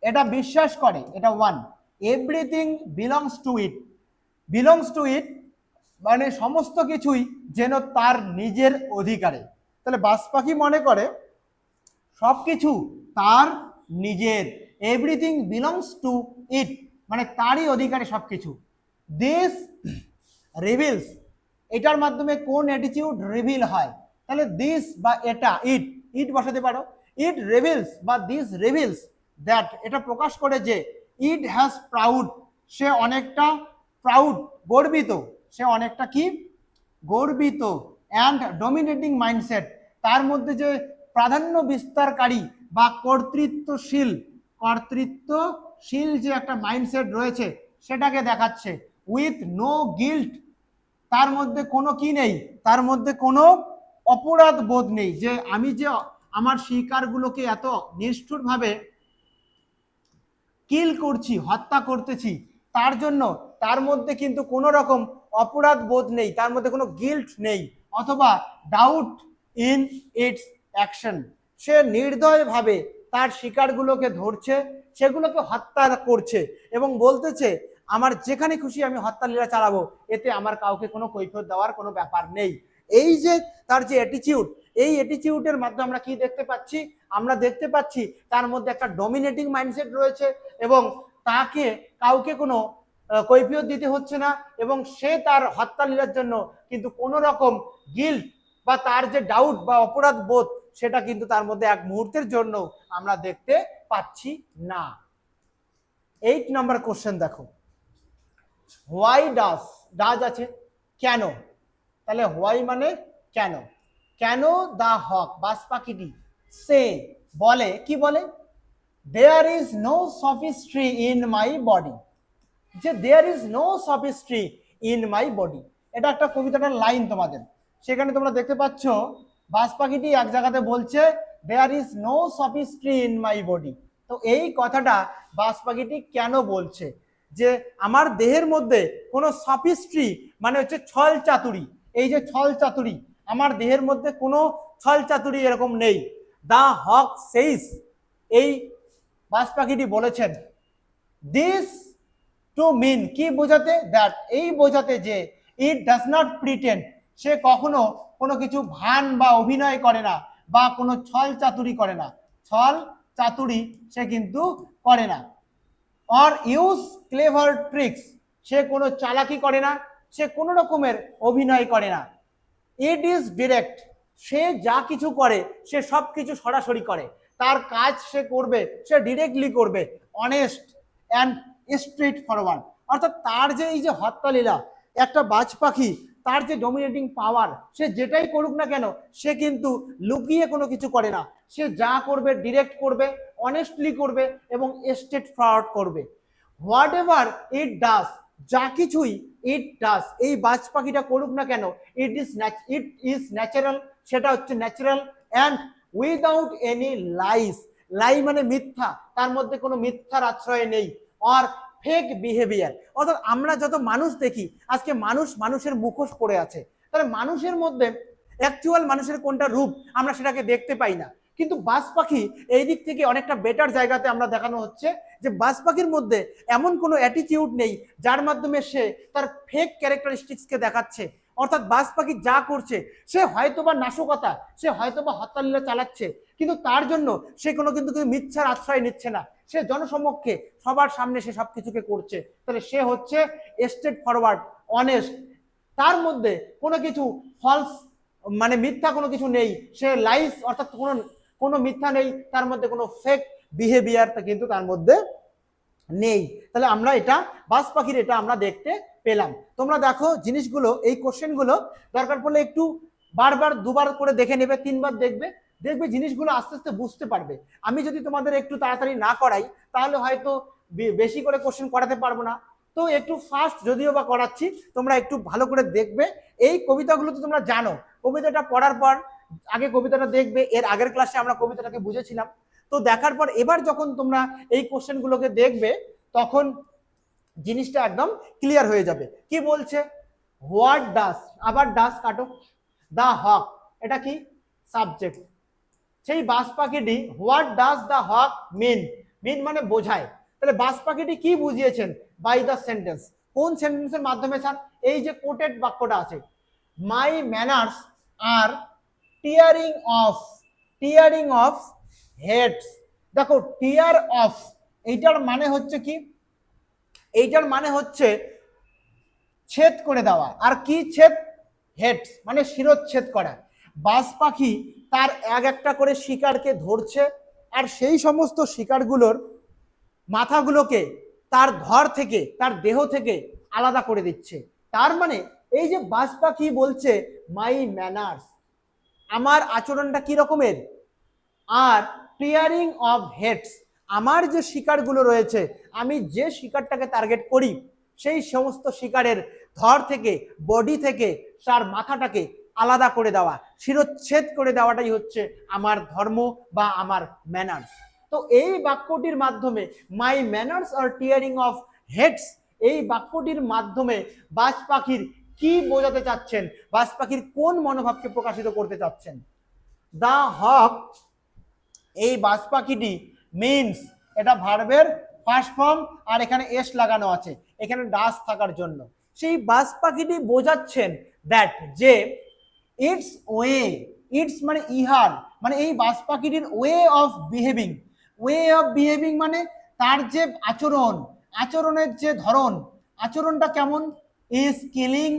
এটা বিশ্বাস করে, এটা one, everything belongs to it, belongs to it মানে সমস্ত কিছুই যেন তার নিজের অধিকারে। তাহলে বাজ পাখি মনে করে সবকিছু তার নিজের, এভরিথিং বিলংস টু ইট মানে তারই অধিকারে সবকিছু। দিস রিভিলস, এটার মাধ্যমে কোন অ্যাটিটিউড রিভিল হয়, তাহলে দিস বা এটা, ইট, ইট বসাতে পারো, ইট রিভিলস বা দিস রিভিলস দ্যাট, এটা প্রকাশ করে যে ইট হ্যাজ প্রাউড, সে অনেকটা প্রাউড, গর্বিত, সে অনেকটা কি গর্বিত, অ্যান্ড ডমিনেটিং মাইন্ডসেট, তার মধ্যে যে প্রাধান্য বিস্তারকারী বা কর্তৃত্বশীল, কর্তৃত্বশীল যে একটা মাইন্ডসেট রয়েছে সেটাকে দেখাচ্ছে। উইথ নো গিল্ট, তার মধ্যে কোনো কি নেই, তার মধ্যে কোনো অপরাধ বোধ নেই, যে আমি যে আমার শিকারগুলোকে এত নিষ্ঠুরভাবে কিল করছি, হত্যা করতেছি, তার জন্য তার মধ্যে কিন্তু কোনো রকম অপরাধ বোধ নেই, তার মধ্যে কোনো গিল্ট নেই, অথবা ডাউট ইন ইটস অ্যাকশন, সে নির্দয়ভাবে তার শিকারগুলোকে ধরছে, সেগুলোকে হত্যা করছে এবং বলতেছে আমার যেখানে খুশি আমি হত্যা লীলা চালাবো, এতে আমার কাউকে কোনো কৈফিয়ত দেওয়ার কোনো ব্যাপার নেই। এই যে তার যে অ্যাটিটিউড, এই অ্যাটিটিউডের মাধ্যমে আমরা কি দেখতে পাচ্ছি, আমরা দেখতে পাচ্ছি তার মধ্যে একটা ডমিনেটিং মাইন্ডসেট রয়েছে এবং তাকে কাউকে কোনো কৈফিয়ত দিতে হচ্ছে না, এবং সে তার হত্যা লীলার জন্য কিন্তু কোনো রকম গিল্ট বা তার যে ডাউট বা অপরাধ বোধ সেটা কিন্তু তার মধ্যে এক মুহূর্তের জন্য আমরা দেখতে পাচ্ছি না। 8 নম্বর কোশ্চেন দেখো, হোয়াই ডাজ, ডাজ আছে কেন, তাহলে হোয়াই মানে কেন, কেন দা হক বাজ পাখিটি সে বলে, কি বলে, there is no sophistry in my body, যে there is no sophistry in my body, এটা একটা কবিতাটার লাইন তোমাদের। সেখানে তোমরা দেখতে পাচ্ছ বাজ পাখিটি এক জায়গাতে বলছে there is no sophistry in my body. তো এই কথাটা বাজ পাখিটি কেন বলছে যে আমার দেহের মধ্যে কোনো সফিস্ট্রি মানে হচ্ছে ছল চাতুরি, এই যে ছল চাতুরি আমার দেহের মধ্যে কোনো ছল চাতুরি এরকম নেই। দা হক সেইস, এই বাজ পাখিটি বলেছেন দিস টু মিন, কি বোঝাতে, দ্যাট এই বোঝাতে যে ইট ডাজ নট প্রিটেন্ড, সে কখনো কোনো কিছু ভান বা অভিনয় করে না বা কোনো ছল চাতুরি করে না, ছল চাতুরি সে কিন্তু করে না। অর ইউজ ক্লেভার ট্রিক্স, সে কোনো চালাকি করে না, সে কোনো রকমের অভিনয় করে না। ইট ইজ ডিরেক্ট, সে যা কিছু করে সে সব কিছু সরাসরি করে, তার কাজ সে করবে সে ডিরেক্টলি করবে। অনেস্ট অ্যান্ড স্ট্রেট ফরওয়ার্ড, অর্থাৎ তার যে এই যে হত্যালীলা, একটা বাজ পাখি তার যে ডমিনেটিং পাওয়ার, সে যেটাই করুক না কেন সে কিন্তু লুকিয়ে কোনো কিছু করে না, সে যা করবে ডিরেক্ট করবে, অনেস্টলি করবে এবং স্ট্রেট ফরওয়ার্ড করবে। হোয়াট এভার ইট ডাস, যা কিছুই ইট ডাস, এই বাজ পাখিটা করুক না কেন, ইট ইজ ন্যাচারাল, সেটা হচ্ছে natural and without any lies, lie মানে মিথ্যা, তার মধ্যে কোনো মিথ্যার আশ্রয় নেই, আর ফেক বিহেভিয়ার, অর্থাৎ আমরা যত মানুষ দেখি আজকে মানুষ মানুষের মুখোশ পড়ে আছে, তাহলে মানুষের মধ্যে অ্যাকচুয়াল মানুষের কোনটা রূপ আমরা সেটাকে দেখতে পাই না। কিন্তু বাজ পাখি এই দিক থেকে অনেকটা বেটার জায়গাতে আমরা দেখানো হচ্ছে যে বাজ পাখির মধ্যে এমন কোনো অ্যাটিটিউড নেই যার মাধ্যমে সে তার ফেক ক্যারেক্টারিস্টিক্সকে দেখাচ্ছে। অর্থাৎ বাজ পাখি যা করছে, সে হয়তোবা নাশকতা, সে হয়তোবা হত্যালীলা চালাচ্ছে, কিন্তু তার জন্য সে কোনো কিন্তু মিথ্যার আশ্রয় নিচ্ছে না, সে জনসমক্ষে সবার সামনে সে সবকিছুকে করছে। তাহলে সে হচ্ছে স্ট্রেট ফরওয়ার্ড, অনেস্ট, তার মধ্যে কোনো কিছু ফলস মানে মিথ্যা কোনো কিছু নেই, সে লাইস অর্থাৎ কোনো কোনো মিথ্যা নেই, তার মধ্যে কোনো ফেক বিহেভিয়ার কিন্তু তার মধ্যে নেই। তাহলে আমরা এটা বাজ পাখির এটা আমরা দেখতে পেলাম। তোমরা দেখো জিনিসগুলো, এই কোশ্চেনগুলো দরকার পড়লে একটু বারবার দুবার করে দেখে নেবে, তিনবার দেখবে, দেখবে জিনিসগুলো আস্তে আস্তে বুঝতে পারবে। আমি যদি তোমাদের একটু তাড়াতাড়ি না করাই তাহলে হয়তো বেশি করে কোশ্চেন করাতে পারবো না। তো একটু ফাস্ট যদিও বা করাচ্ছি, তোমরা একটু ভালো করে দেখবে। এই কবিতাগুলো তো তোমরা জানো, কবিতাটা পড়ার পর আগে কবিতাটা দেখবে, এর আগের ক্লাসে আমরা কবিতাটাকে বুঝেছিলাম। তো দেখার পর এবার যখন তোমরা এই কোশ্চেনগুলোকে দেখবে তখন জিনিসটা একদম ক্লিয়ার হয়ে যাবে। কি বলছে, হোয়াট ডাস, আবার ডাস কাটো, দা হক, এটা কি সাবজেক্ট, সেই বাজ পাখিটি হোয়াট ডাস দা হক মিন, মিন মানে বোঝায়। তাহলে বাজ পাখিটি কি বুঝিয়েছেন বাই দ্য সেন্টেন্স, কোন সেন্টেন্সের মাধ্যমে স্যার, এই যে কোটেড বাক্যটা আছে, my manners are tearing off, tearing off heads. দেখো টিয়ার অফ, এইটার মানে হচ্ছে কি, এইটার মানে হচ্ছে ছেদ করে দেওয়া, আর কি ছেদ, হেডস মানে শিরচ্ছেদ করা। বাজ পাখি তার এক একটা করে শিকারকে ধরছে আর সেই সমস্ত শিকারগুলোর মাথাগুলোকে তার ধর থেকে, তার দেহ থেকে আলাদা করে দিচ্ছে। তার মানে এই যে বাজ পাখি বলছে মাই ম্যানার্স, আমার আচরণটা কি রকমের, আর ক্লিয়ারিং অফ হেডস, আমার যে শিকারগুলো রয়েছে, আমি যে শিকারটাকে টার্গেট করি সেই সমস্ত শিকারের ধর থেকে, বডি থেকে তার মাথাটাকে আলাদা করে দেওয়া, শিরচ্ছেদ করে দেওয়াটাই হচ্ছে আমার ধর্ম বা আমার ম্যানার্স। তো এই বাক্যটির মাধ্যমে my manners are tearing off heads, এই বাক্যটির মাধ্যমে বাজ পাখির কি বোঝাতে চাচ্ছেন, বাজ পাখির কোন মনোভাবকে প্রকাশিত করতে চাচ্ছেন। দা হক, এই বাজ পাখিটি মিনস, এটা ভার্বের ফার্স্ট ফর্ম আর এখানে এস লাগানো আছে, এখানে ডাস থাকার জন্য সেই বাজ পাখিটি বোঝাচ্ছেন দ্যাট যে ইটস ওয়ে, ইটস মানে ইহার, মানে এই বাজ পাখিটির way of behaving, way of behaving মানে তার যে আচরণ, আচরণের যে ধরন, আচরণটা কেমন, is killing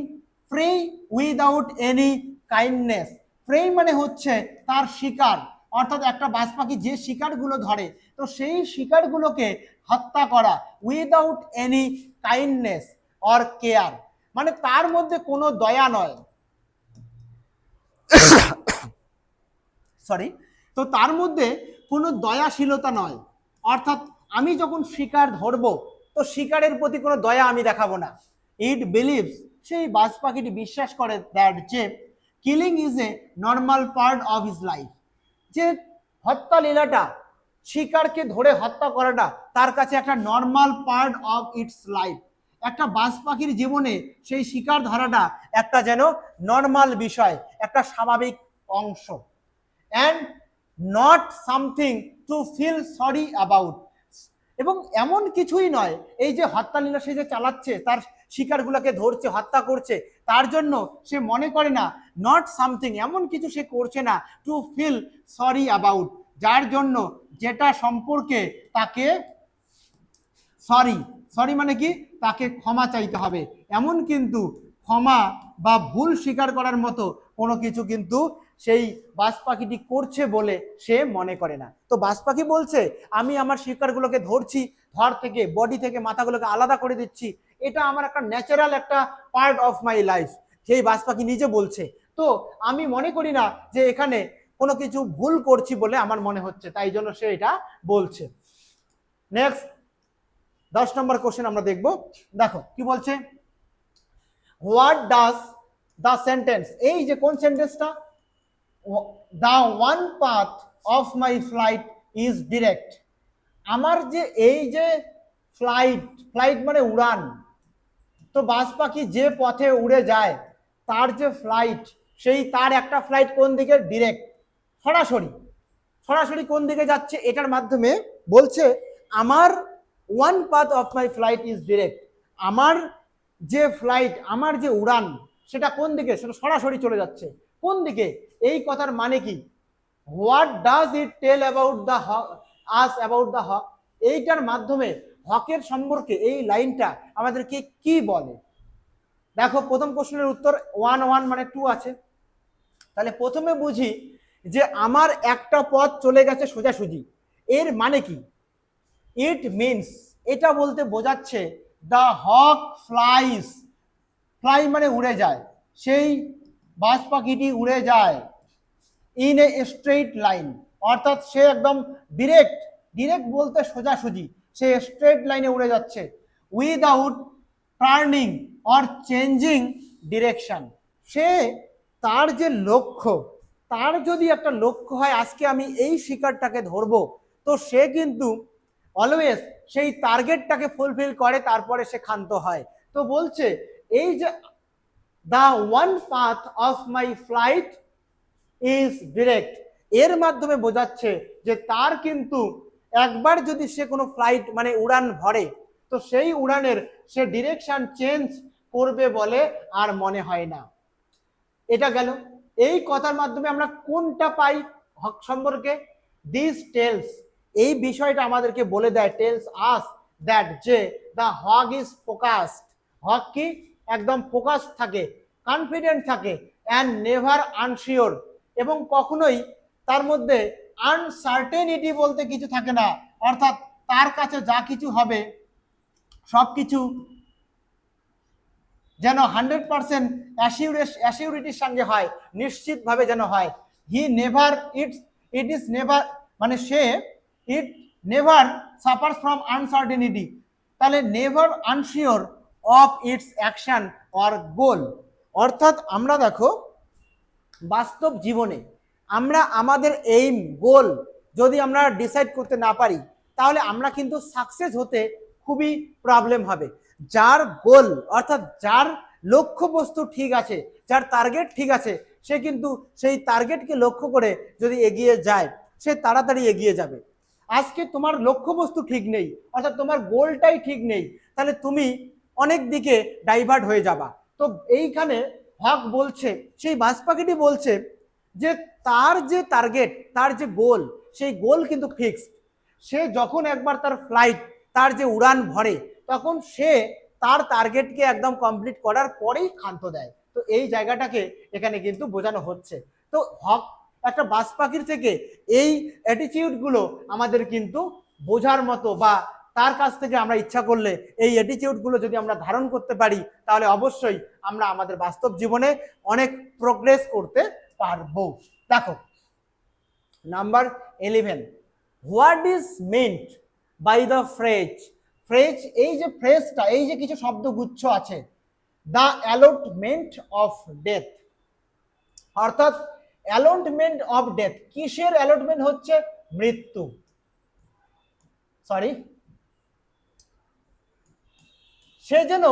free without any kindness. Free মানে হচ্ছে তার শিকার, অর্থাৎ একটা বাজ পাখি যে শিকারগুলো ধরে তো সেই শিকারগুলোকে হত্যা করা without any kindness or care, মানে তার মধ্যে কোনো দয়া নয়, সরি, তো তার মধ্যে কোনো দয়াশীলতা নয়। অর্থাৎ আমি যখন শিকার ধরবো তো তো শিকারের প্রতি কোনো দয়া আমি দেখাবো না। ইট বিলিভস, সেই বাজ পাখিটি বিশ্বাস করে দ্যাট যে killing is a normal part of his life, যে হত্যা লীলাটা, শিকারকে ধরে হত্যা করাটা তার কাছে একটা normal part of it's life. একটা বাজ পাখির জীবনে সেই শিকার ধরাটা একটা যেন নর্মাল বিষয়, একটা স্বাভাবিক অংশ, and not something to feel sorry about. এবং এমন কিছুই নয়, এই যে হত্যালীলা সে যে চালাচ্ছে, তার শিকারগুলোকে ধরছে, হত্যা করছে, তার জন্য সে মনে করে না, নট সামথিং, এমন কিছু সে করছে না টু ফিল সরি অ্যাবাউট, যার জন্য, যেটা সম্পর্কে তাকে সরি, সরি মানে কি, তাকে ক্ষমা চাইতে হবে, এমন কিন্তু ক্ষমা বা ভুল স্বীকার করার মতো কোনো কিছু কিন্তু সেই বাজ পাখিটি করছে বলে সে মনে করে না। তো বাজ পাখি বলছে, আমি আমার শিকারগুলোকে ধরছি, ধর থেকে, বডি থেকে মাথাগুলোকে আলাদা করে দিচ্ছি, এটা আমার একটা ন্যাচারাল একটা পার্ট অফ মাই লাইফ, সেই বাজ পাখি নিজে বলছে। তো আমি মনে করি না যে এখানে কোনো কিছু ভুল করছি বলে আমার মনে হচ্ছে, তাই জন্য সে এটা বলছে। নেক্সট 10 নম্বর কোশ্চেন আমরা দেখব। দেখো কি বলছে, হোয়াট ডাজ দ্য সেন্টেন্স, এই যে কোন সেন্টেন্সটা, the one path of my flight is direct, আমার যে এই যে ফ্লাইট, ফ্লাইট মানে উড়ান, তো বাজ পাখি যে পথে উড়ে যায় তার যে ফ্লাইট, সেই তার একটা ফ্লাইট কোন দিকে, ডিরেক্ট, সরাসরি, সরাসরি কোন দিকে যাচ্ছে, এটার মাধ্যমে বলছে আমার one path of my flight is direct, আমার যে ফ্লাইট, আমার যে উড়ান, সেটা কোন দিকে, সেটা সরাসরি চলে যাচ্ছে। কোন দিকে, এই কথার মানে কি, what does it tell about the us about the hawk, এইটার মাধ্যমে হকের সম্পর্কে এই লাইনটা আমাদেরকে কি বলে। দেখো প্রথম কোশ্চেনের উত্তর 1 1 মানে 2 আছে, তাহলে প্রথমে বুঝি যে আমার একটা পথ চলে গেছে সোজাসুজি, এর মানে কি, ইট মিনস, এটা বলতে বোঝাচ্ছে দ্য হক ফ্লাইস, ফ্লাই মানে উড়ে যায়, সেই বাজ পাখিটি উড়ে যায় ইন এ স্ট্রেট লাইন, অর্থাৎ সে একদম ডিরেক্ট, ডিরেক্ট বলতে সোজাসুজি, সে স্ট্রেট লাইনে উড়ে যাচ্ছে, without turning or changing direction, সে তার যে লক্ষ্য, তার যদি একটা লক্ষ্য হয় আজকে আমি এই শিকারটাকে ধরবো, তো সে কিন্তু অলওয়েজ সেই টার্গেটটাকে ফুলফিল করে, তারপরে সে ক্ষান্ত হয়। তো বলছে এই যে the one path of my flight is direct, এর মাধ্যমে বোঝাচ্ছে যে তার কিন্তু একবার যদি সে কোনো ফ্লাইট মানে উড়ান ভরে, তো সেই উড়ানের সে ডিরেকশন চেঞ্জ করবে বলে আর মনে হয় না। এটা গেল, এই কথার মাধ্যমে আমরা কোনটা পাই হক সম্পর্কে, দিস টেলস, এই বিষয়টা আমাদেরকে বলে দেয়, টেলস আস দ্যাট যে দ্য হক ইজ ফোকাসড, হক কি একদম ফোকাস থাকে, কনফিডেন্ট থাকে, অ্যান্ড নেভার আনশিওর, এবং কখনোই তার মধ্যে আনসার্টেনিটি বলতে কিছু থাকে না, অর্থাৎ তার কাছে যা কিছু হবে সবকিছু যেন 100% অ্যাসিউরিটির সঙ্গে হয়, নিশ্চিতভাবে যেন হয়। He never it is never মানে সে, it never suffers from uncertainty, তাহলে never unsure of its action or goal, অর্থাৎ আমরা দেখো বাস্তব জীবনে আমরা আমাদের এইম গোল যদি আমরা ডিসাইড করতে না পারি, তাহলে আমরা কিন্তু সাকসেস হতে খুবই প্রবলেম হবে। যার গোল অর্থাৎ যার লক্ষ্যবস্তু ঠিক আছে, যার টার্গেট ঠিক আছে, সে কিন্তু সেই টার্গেটকে লক্ষ্য করে যদি এগিয়ে যায়, সে তাড়াতাড়ি এগিয়ে যাবে। আজকে তোমার লক্ষ্যবস্তু ঠিক নেই, অর্থাৎ তোমার গোলটাই ঠিক নেই, তাহলে তুমি অনেক দিকে ডাইভার্ট হয়ে যাবা। তো এইখানে হক বলছে, সেই বাজ পাখিটি বলছে যে তার যে টার্গেট, তার যে গোল, সেই গোল কিন্তু ফিক্সড, সে যখন একবার তার ফ্লাইট, তার যে উড়ান ভরে, তখন সে তার টার্গেটকে একদম কমপ্লিট করার পরেই ক্ষান্ত দেয়। তো এই জায়গাটাকে এখানে কিন্তু বোঝানো হচ্ছে। তো হক একটা বাজ পাখির থেকে এই অ্যাটিটিউডগুলো আমাদের কিন্তু বোঝার মতো, বা তার কাছ থেকে আমরা ইচ্ছা করলে এই অ্যাটিটিউডগুলো যদি আমরা ধারণ করতে পারি, তাহলে অবশ্যই আমরা আমাদের বাস্তব জীবনে অনেক প্রোগ্রেস করতে পারবো। দেখো number 11, what is meant by the phrase phrase, এই যে ফ্রেজটা, এই যে কিছু শব্দগুচ্ছ আছে, দ্য অ্যালটমেন্ট অফ ডেথ, অর্থাৎ অ্যালটমেন্ট অফ ডেথ, কিসের অ্যালটমেন্ট হচ্ছে? মৃত্যু, সরি, সে যেন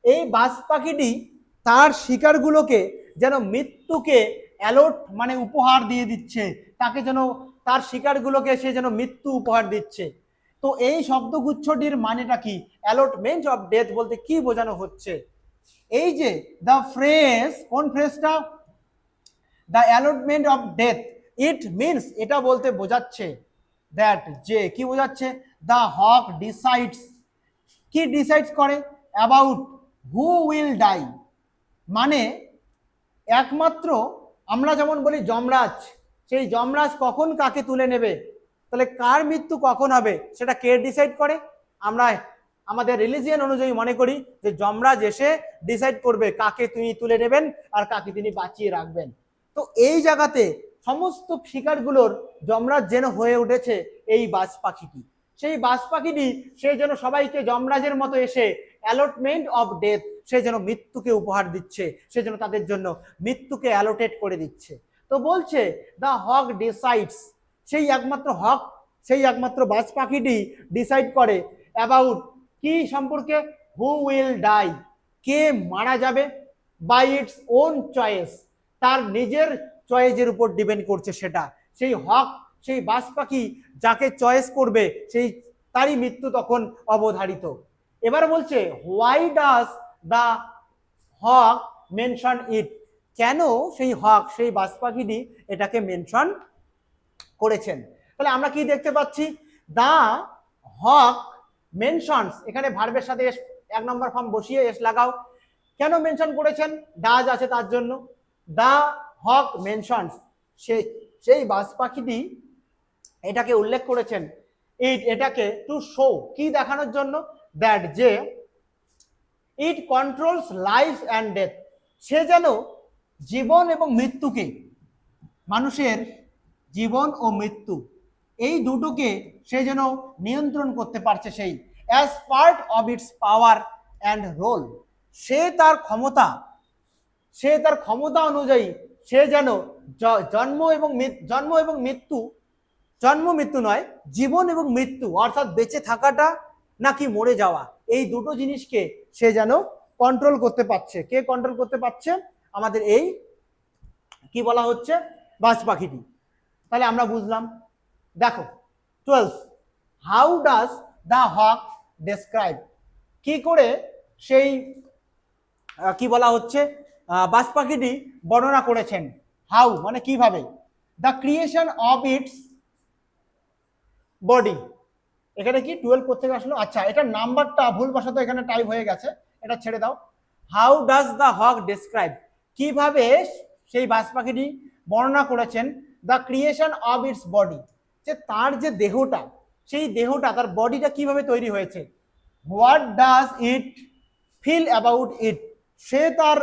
এই বাজ পাখিটি তার শিকারগুলোকে যেন মৃত্যুকে অ্যালট মানে উপহার দিয়ে দিচ্ছে, তাকে যেন তার শিকারগুলোকে সে যেন মৃত্যু উপহার দিচ্ছে। তো এই শব্দগুচ্ছটির মানেটা কি? অ্যালটমেন্ট অফ ডেথ বলতে কি বোঝানো হচ্ছে? এই যে দ্য ফ্রেজ, কোন ফ্রেজটা? The allotment of death, it means, এটা বলতে বোঝাচ্ছে দ্যাট, যে কি বোঝাচ্ছে? দ্য হক ডিসাইডস, কি ডিসাইডস করে? অ্যাবাউট হু উইল ডাই, মানে একমাত্র আমরা যেমন বলি যমরাজ, সেই যমরাজ কখন কাকে তুলে নেবে, তাহলে কার মৃত্যু কখন হবে সেটা কে ডিসাইড করে? আমরা আমাদের রিলিজিয়ন অনুযায়ী মনে করি যে যমরাজ এসে ডিসাইড করবে কাকে তিনি তুলে নেবেন আর কাকে তিনি বাঁচিয়ে রাখবেন। তো এই জায়গাতে সমস্ত শিকারগুলোর যমরাজ যেন হয়ে উঠেছে এই বাজ পাখিটি। সেই বাজ পাখিটি সে যেন সবাইকে যমরাজের মতো এসে অ্যালটমেন্ট অফ ডেথ, সে যেন মৃত্যুকে উপহার দিচ্ছে, সে যেন তাদের জন্য মৃত্যুকে অ্যালোটেট করে দিচ্ছে। তো বলছে দ্য হক ডিসাইডস, সেই একমাত্র হক, সেই একমাত্র বাজ পাখিটি ডিসাইড করে অ্যাবাউট, কি সম্পর্কে? হু উইল ডাই, কে মারা যাবে, বাই ইটস ওন চয়েস, তার নিজের চয়েসের উপর ডিপেন্ড করছে সেটা। সেই হক, সেই বাজ পাখি যাকে চয়েস করবে সেই তারই মৃত্যু তখন অবধারিত। এবার বলছে why does the hawk mention it, কেন সেই হক, সেই বাজ পাখিটি এটাকে মেনশন করেছেন? তাহলে আমরা কি দেখতে পাচ্ছি? দা হক মেনশনস, এখানে ভার্বের সাথে এক নম্বর ফর্ম বসিয়ে এস লাগাও। কেন মেনশন করেছেন? ডাজ আছে তার জন্য। দা হক মেনশনস, সেই বাজ পাখিটি এটাকে উল্লেখ করেছেন, এটাকে টু শো, কি দেখানোর জন্য? দ্যাট, যে ইট কন্ট্রোলস লাইফ অ্যান্ড ডেথ, সে যেন জীবন এবং মৃত্যুকে, মানুষের জীবন ও মৃত্যু এই দুটোকে সে যেন নিয়ন্ত্রণ করতে পারছে, সেই as part of its power and role, সে তার ক্ষমতা অনুযায়ী সে যেন জন্ম এবং মৃত্যু নয়, জীবন এবং মৃত্যু, অর্থাৎ বেঁচে থাকাটা নাকি মরে যাওয়া, এই দুটো জিনিসকে সে যেন কন্ট্রোল করতে পারছে। কে কন্ট্রোল করতে পারছে? আমাদের এই কি বলা হচ্ছে? বাজ পাখিটি। তাহলে আমরা বুঝলাম। দেখো 12, how does the hawk describe, কি করে সেই কি বলা হচ্ছে বাজ পাখিটি বর্ণনা করেছেন? হাউ মানে কিভাবে? The creation of its body, এখানে কি 12 কোথেকে আসলো? আচ্ছা, এটা নাম্বারটা ভুলবশত এখানে টাইপ হয়ে গেছে, এটা ছেড়ে দাও। How does the hawk describe, কিভাবে সেই বাজ পাখিটি বর্ণনা করেছেন the creation of its body, যে তার যে দেহটা, সেই দেহটা, তার বডিটা কিভাবে তৈরি হয়েছে। What does it feel about it, সে তার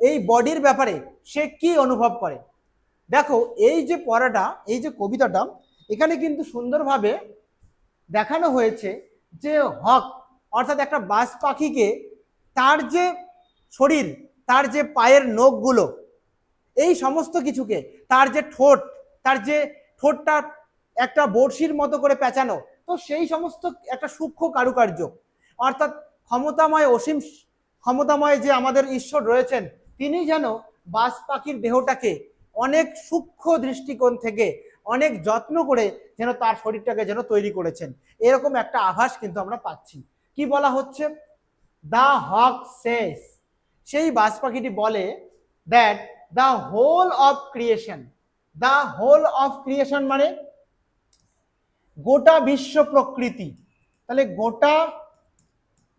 এই বডির ব্যাপারে সে কি অনুভব করে। দেখো এই যে পড়াটা, এই যে কবিতাটা, এখানে কিন্তু সুন্দরভাবে দেখানো হয়েছে যে হক অর্থাৎ একটা বাজ পাখিকে তার যে শরীর, তার যে পায়ের নখগুলো, এই সমস্ত কিছুকে, তার যে ঠোঁট, তার যে ঠোঁটটা একটা বড়শির মতো করে পেঁচানো, তো সেই সমস্ত একটা সূক্ষ্ম কারুকার্য, অর্থাৎ অসীম ক্ষমতাময় যে আমাদের ঈশ্বর রয়েছেন, তিনি যেন বাজ পাখির দেহটাকে অনেক সূক্ষ্ম দৃষ্টিকোণ থেকে অনেক যত্ন করে যেন তার শরীরটাকে যেন তৈরি করেছেন, এরকম একটা আভাস কিন্তু আমরা পাচ্ছি। কি বলা হচ্ছে? দ্য হক সেস, সেই বাজ পাখিটি বলে that the whole of creation, the whole of creation মানে গোটা বিশ্ব প্রকৃতি। তাহলে গোটা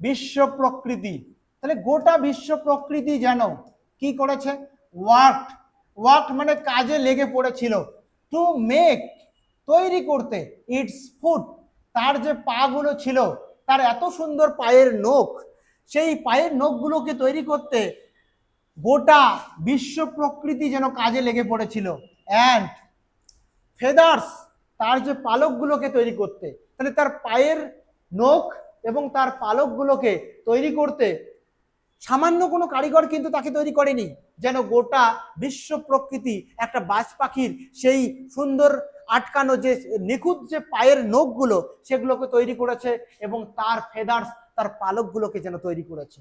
বিশ্ব প্রকৃতি, তাহলে গোটা বিশ্ব প্রকৃতি যেন কি করেছে? ওয়ার্ক মানে কাজে লেগে পড়েছিল, টু মেক তৈরি করতে, ইটস ফুট, তার যে পাগুলো ছিল, তার এত সুন্দর পায়ের নখ, সেই পায়ের নখগুলোকে তৈরি করতে গোটা বিশ্ব প্রকৃতি যেন কাজে লেগে পড়েছিল। অ্যান্ড ফেদার্স, তার যে পালকগুলোকে তৈরি করতে, তাহলে তার পায়ের নখ এবং তার পালকগুলোকে তৈরি করতে সামান্য কোনো কারিগর কিন্তু তাকে তৈরি করেনি, যেন গোটা বিশ্ব প্রকৃতি একটা বাজ পাখির সেই সুন্দর আটকানো যে নিখুঁত যে পায়ের নখগুলো সেগুলোকে তৈরি করেছে এবং তার ফেদার্স, তার পালকগুলোকে যেন তৈরি করেছে।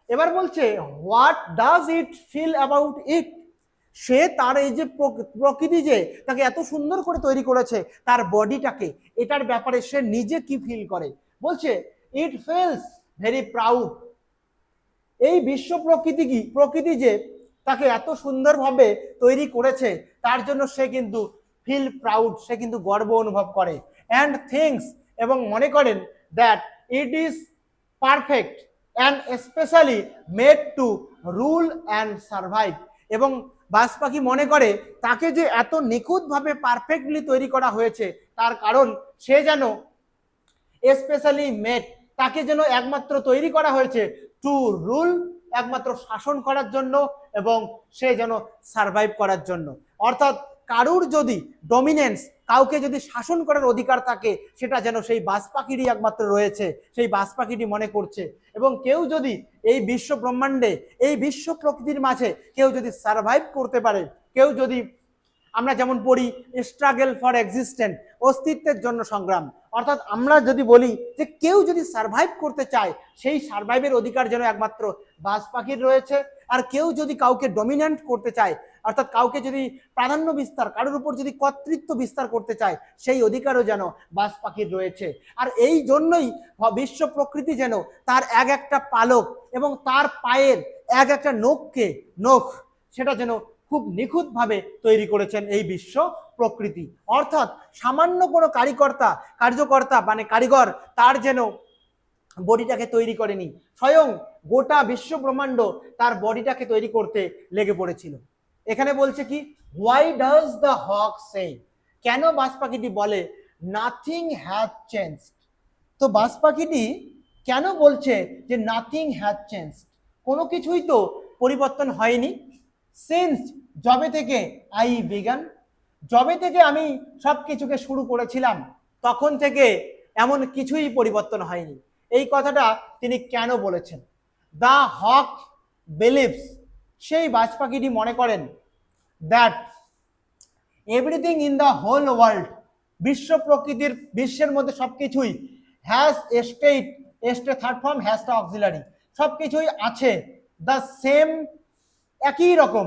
এবার বলছে what does it feel about it, সে তার এই যে প্রকৃতি যে তাকে এত সুন্দর করে তৈরি করেছে তার বডিটাকে, এটার ব্যাপারে সে নিজে কি ফিল করে। বলছে ইট ফিলস ভেরি প্রাউড, এই বিশ্ব প্রকৃতি যে তাকে এত সুন্দরভাবে তৈরি করেছে তার জন্য সে কিন্তু ফিল প্রাউড, সে কিন্তু গর্ব অনুভব করে। অ্যান্ড থিংস, এবং মনে করেন that it is perfect and specially made to rule and survive, এবং বাজ পাখি মনে করে তাকে যে এত নিখুঁতভাবে পারফেক্টলি তৈরি করা হয়েছে তার কারণ সে যেন স্পেশালি মেড, তাকে যেন একমাত্র তৈরি করা হয়েছে টু রুল, একমাত্র শাসন করার জন্য, এবং সে যেন সার্ভাইভ করার জন্য। অর্থাৎ কারুর যদি ডমিনেন্স, কাউকে যদি শাসন করার অধিকার থাকে সেটা যেন সেই বাজ পাখিরই একমাত্র রয়েছে, সেই বাজ পাখিটি মনে করছে। এবং কেউ যদি এই বিশ্ব ব্রহ্মাণ্ডে, এই বিশ্ব প্রকৃতির মাঝে কেউ যদি সার্ভাইভ করতে পারে, কেউ যদি, আমরা যেমন পড়ি স্ট্রাগল ফর এক্সিস্টেন্স, অস্তিত্বের জন্য সংগ্রাম, অর্থাৎ আমরা যদি বলি যে কেউ যদি সার্ভাইভ করতে চায় সেই সার্ভাইভের অধিকার যেন একমাত্র বাজ পাখির রয়েছে। আর কেউ যদি কাউকে ডমিনেন্ট করতে চায়, অর্থাৎ কাউকে যদি প্রাধান্য বিস্তার, কারোর উপর যদি কর্তৃত্ব বিস্তার করতে চায় সেই অধিকারও যেন বাজ পাখির রয়েছে। আর এই জন্যই বিশ্ব প্রকৃতি যেন তার এক একটা পালক এবং তার পায়ের এক একটা নখ সেটা যেন খুব নিখুঁতভাবে তৈরি করেছেন এই বিশ্ব প্রকৃতি। অর্থাৎ সামান্য কোনো কার্যকর্তা মানে কারিগর তার যেন বডিটাকে তৈরি করেনি, স্বয়ং গোটা বিশ্ব ব্রহ্মাণ্ড তার বডিটাকে তৈরি করতে লেগে পড়েছিল। এখানে বলছে কি, হোয়াই ডাজ দ্য হক সে, কেন বাজ পাখিটি বলে নাথিং হ্যাজ চেঞ্জড। তো বাজ পাখিটি কেন বলছে যে নাথিং হ্যাজ চেঞ্জড, কোনো কিছুই তো পরিবর্তন হয়নি। সিন্স, যবে থেকে আই বিগান, যবে থেকে আমি সব কিছুকে শুরু করেছিলাম তখন থেকে এমন কিছুই পরিবর্তন হয়নি। এই কথাটা তিনি কেন বলেছেন? দ্য হক বিলিভস, সেই বাজ পাখিটি মনে করেন that everything in the whole world, বিশ্ব প্রকৃতির, বিশ্বের মধ্যে সবকিছুই হ্যাজ থার্ড ফর্ম হ্যাজটা অক্সিলারি, সবকিছুই আছে দ্য সেম, একই রকম,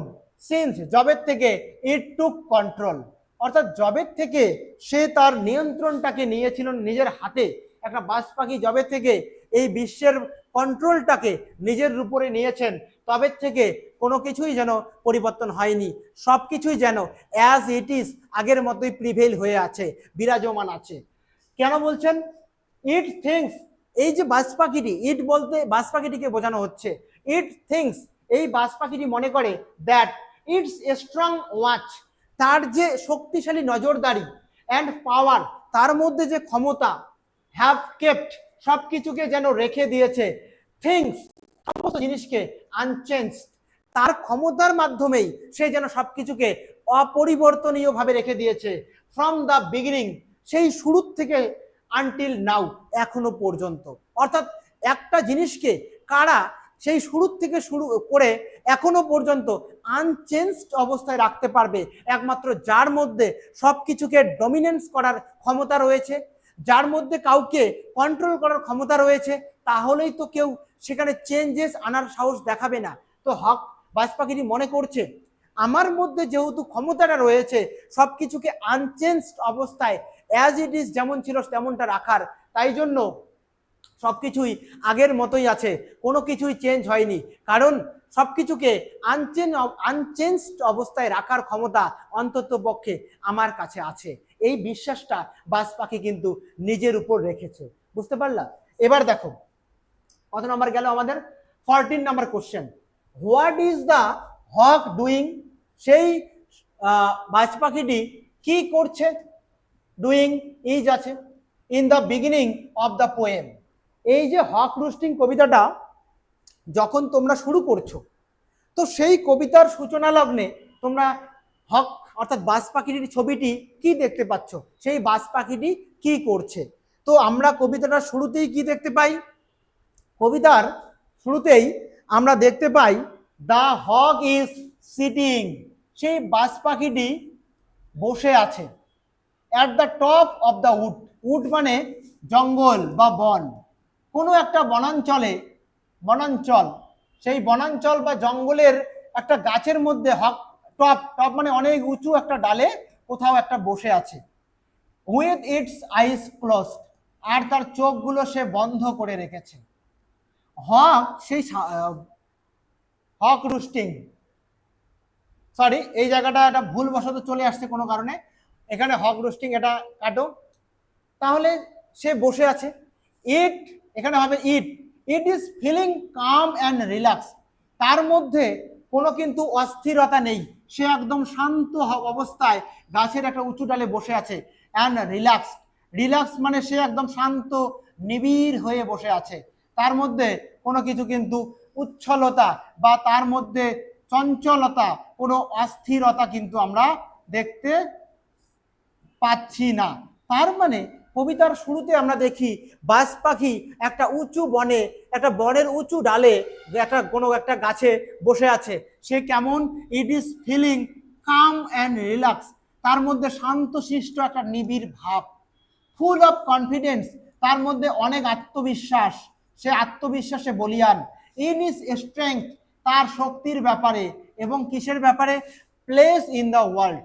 সিন্স, জবের থেকে ইট টুক কন্ট্রোল, অর্থাৎ জবের থেকে সে তার নিয়ন্ত্রণটাকে নিয়েছিল নিজের হাতে। একটা বাজ পাখি জবের থেকে এই বিশ্বের কন্ট্রোলটাকে নিজের উপরে নিয়েছেন তবে থেকে কোনো কিছুই যেন পরিবর্তন হয়নি, সব কিছুই যেন অ্যাজ ইট ইজ, আগের মতোই প্রিভেল হয়ে আছে, বিরাজমান আছে। কেন বলছেন ইট থিংস, এই যে বাজ পাখিটি, ইট বলতে বাজ পাখিটিকে বোঝানো হচ্ছে, ইট থিংস, এই বাজ পাখিটি মনে করে that it's a strong watch, তার যে শক্তিশালী নজরদারি, অ্যান্ড পাওয়ার, তার মধ্যে যে ক্ষমতা, হ্যাভ কেপ্ট, সব কিছুকে যেন রেখে দিয়েছে, থিংস, সমস্ত জিনিসকে, আনচেঞ্জড, তার ক্ষমতার মাধ্যমেই সে যেন সবকিছুকে অপরিবর্তনীয়ভাবে রেখে দিয়েছে। ফ্রম দ্য বিগিনিং, সেই শুরুর থেকে, আনটিল নাও, এখনো পর্যন্ত। অর্থাৎ একটা জিনিসকে কারা সেই শুরুর থেকে শুরু করে এখনো পর্যন্ত আনচেঞ্জড অবস্থায় রাখতে পারবে, একমাত্র যার মধ্যে সবকিছুকে ডমিনেন্স করার ক্ষমতা রয়েছে, যার মধ্যে কাউকে কন্ট্রোল করার ক্ষমতা রয়েছে, তাহলেই তো কেউ সেখানে চেঞ্জেস আনার সাহস দেখাবে না। তো হক, বাজ পাখিটি মনে করছে আমার মধ্যে যেহেতু ক্ষমতাটা রয়েছে সবকিছুকে আনচেঞ্জড অবস্থায় অ্যাজ ইট ইজ, যেমন ছিল তেমনটা রাখার, তাই জন্য সবকিছুই আগের মতোই আছে, কোনো কিছুই চেঞ্জ হয়নি, কারণ সবকিছুকে আনচেঞ্জড অবস্থায় রাখার ক্ষমতা অন্তত পক্ষে আমার কাছে আছে। এই বিশ্বাসটা বাজ পাখি কিন্তু নিজের উপর রেখেছে। বুঝতে পারলা? এবার দেখো কত নাম্বার গেল আমাদের, 14 number question, what is the hawk doing, সেই বাজ পাখিটি কি করছে, ডুইং ইজ আছে, in the beginning of the poem. এই যে হক রুস্টিং কবিতাটা যখন তোমরা শুরু করছো, তো সেই কবিতার সূচনা লগ্নে তোমরা হক অর্থাৎ বাজ পাখিটির ছবিটি কি দেখতে পাচ্ছ, সেই বাজ পাখিটি কি করছে। তো আমরা কবিতাটার শুরুতেই কি দেখতে পাই? কবিতার শুরুতেই আমরা দেখতে পাই দ্য হক ইজ সিটিং, সেই বাজ পাখিটি বসে আছে at the top of the wood, wood মানে জঙ্গল বা বন, কোনো একটা বনাঞ্চল, সেই বনাঞ্চল বা জঙ্গলের একটা গাছের মধ্যে হক, টপ টপ মানে অনেক উঁচু একটা ডালে কোথাও একটা বসে আছে। উইথ ইটস আইস ক্লোজড, আর তার চোখগুলো সে বন্ধ করে রেখেছে। হক সেই হক রুস্টিং, সরি এই জায়গাটা একটা ভুলবশত চলে আসছে কোনো কারণে, এখানে হক রোস্টিং এটা কাটো। তাহলে সে বসে আছে, ইট এখানে হবে it, it is feeling calm and relax, তার মধ্যে কোনো কিন্তু অস্থিরতা নেই, সে একদম শান্ত অবস্থায় গাছের একটা উঁচু ডালে বসে আছে। অ্যান্ড রিল্যাক্স, রিল্যাক্স মানে সে একদম শান্ত নিবিড় হয়ে বসে আছে, তার মধ্যে কোনো কিছু কিন্তু উচ্ছলতা বা তার মধ্যে চঞ্চলতা, কোনো অস্থিরতা কিন্তু আমরা দেখতে পাচ্ছি না। তার মানে কবিতার শুরুতে আমরা দেখি বাজ পাখি একটা উঁচু বনে, একটা বনের উঁচু ডালে একটা কোনো একটা গাছে বসে আছে, সে কেমন? It is feeling calm and relax, তার মধ্যে শান্তশিষ্ট একটা নিবিড় ভাব। ফুল অফ কনফিডেন্স, তার মধ্যে অনেক আত্মবিশ্বাস, সে আত্মবিশ্বাসে বলিয়ান। ইন ইজ স্ট্রেংথ, তার শক্তির ব্যাপারে, এবং কিসের ব্যাপারে? প্লেস ইন দ্য ওয়ার্ল্ড,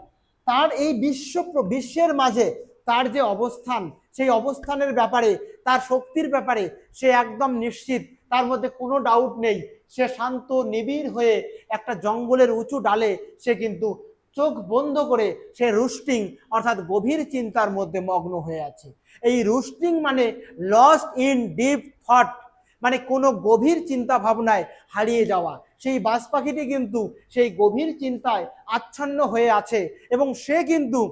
তার এই বিশ্বের মাঝে তার যে অবস্থান, সেই অবস্থানের ব্যাপারে, তার শক্তির ব্যাপারে সে একদম নিশ্চিত, তার মধ্যে কোনো ডাউট নেই। সে শান্ত নিবিড় হয়ে একটা জঙ্গলের উঁচু ডালে সে কিন্তু চোখ বন্ধ করে সে রুস্টিং অর্থাৎ গভীর চিন্তার মধ্যে মগ্ন হয়ে আছে। এই রুস্টিং মানে লস্ট ইন ডিপ থট, মানে কোনো গভীর চিন্তা ভাবনায় হারিয়ে যাওয়া। সেই বাজ পাখিটি কিন্তু সেই গভীর চিন্তায় আচ্ছন্ন হয়ে আছে, এবং সে কিন্তু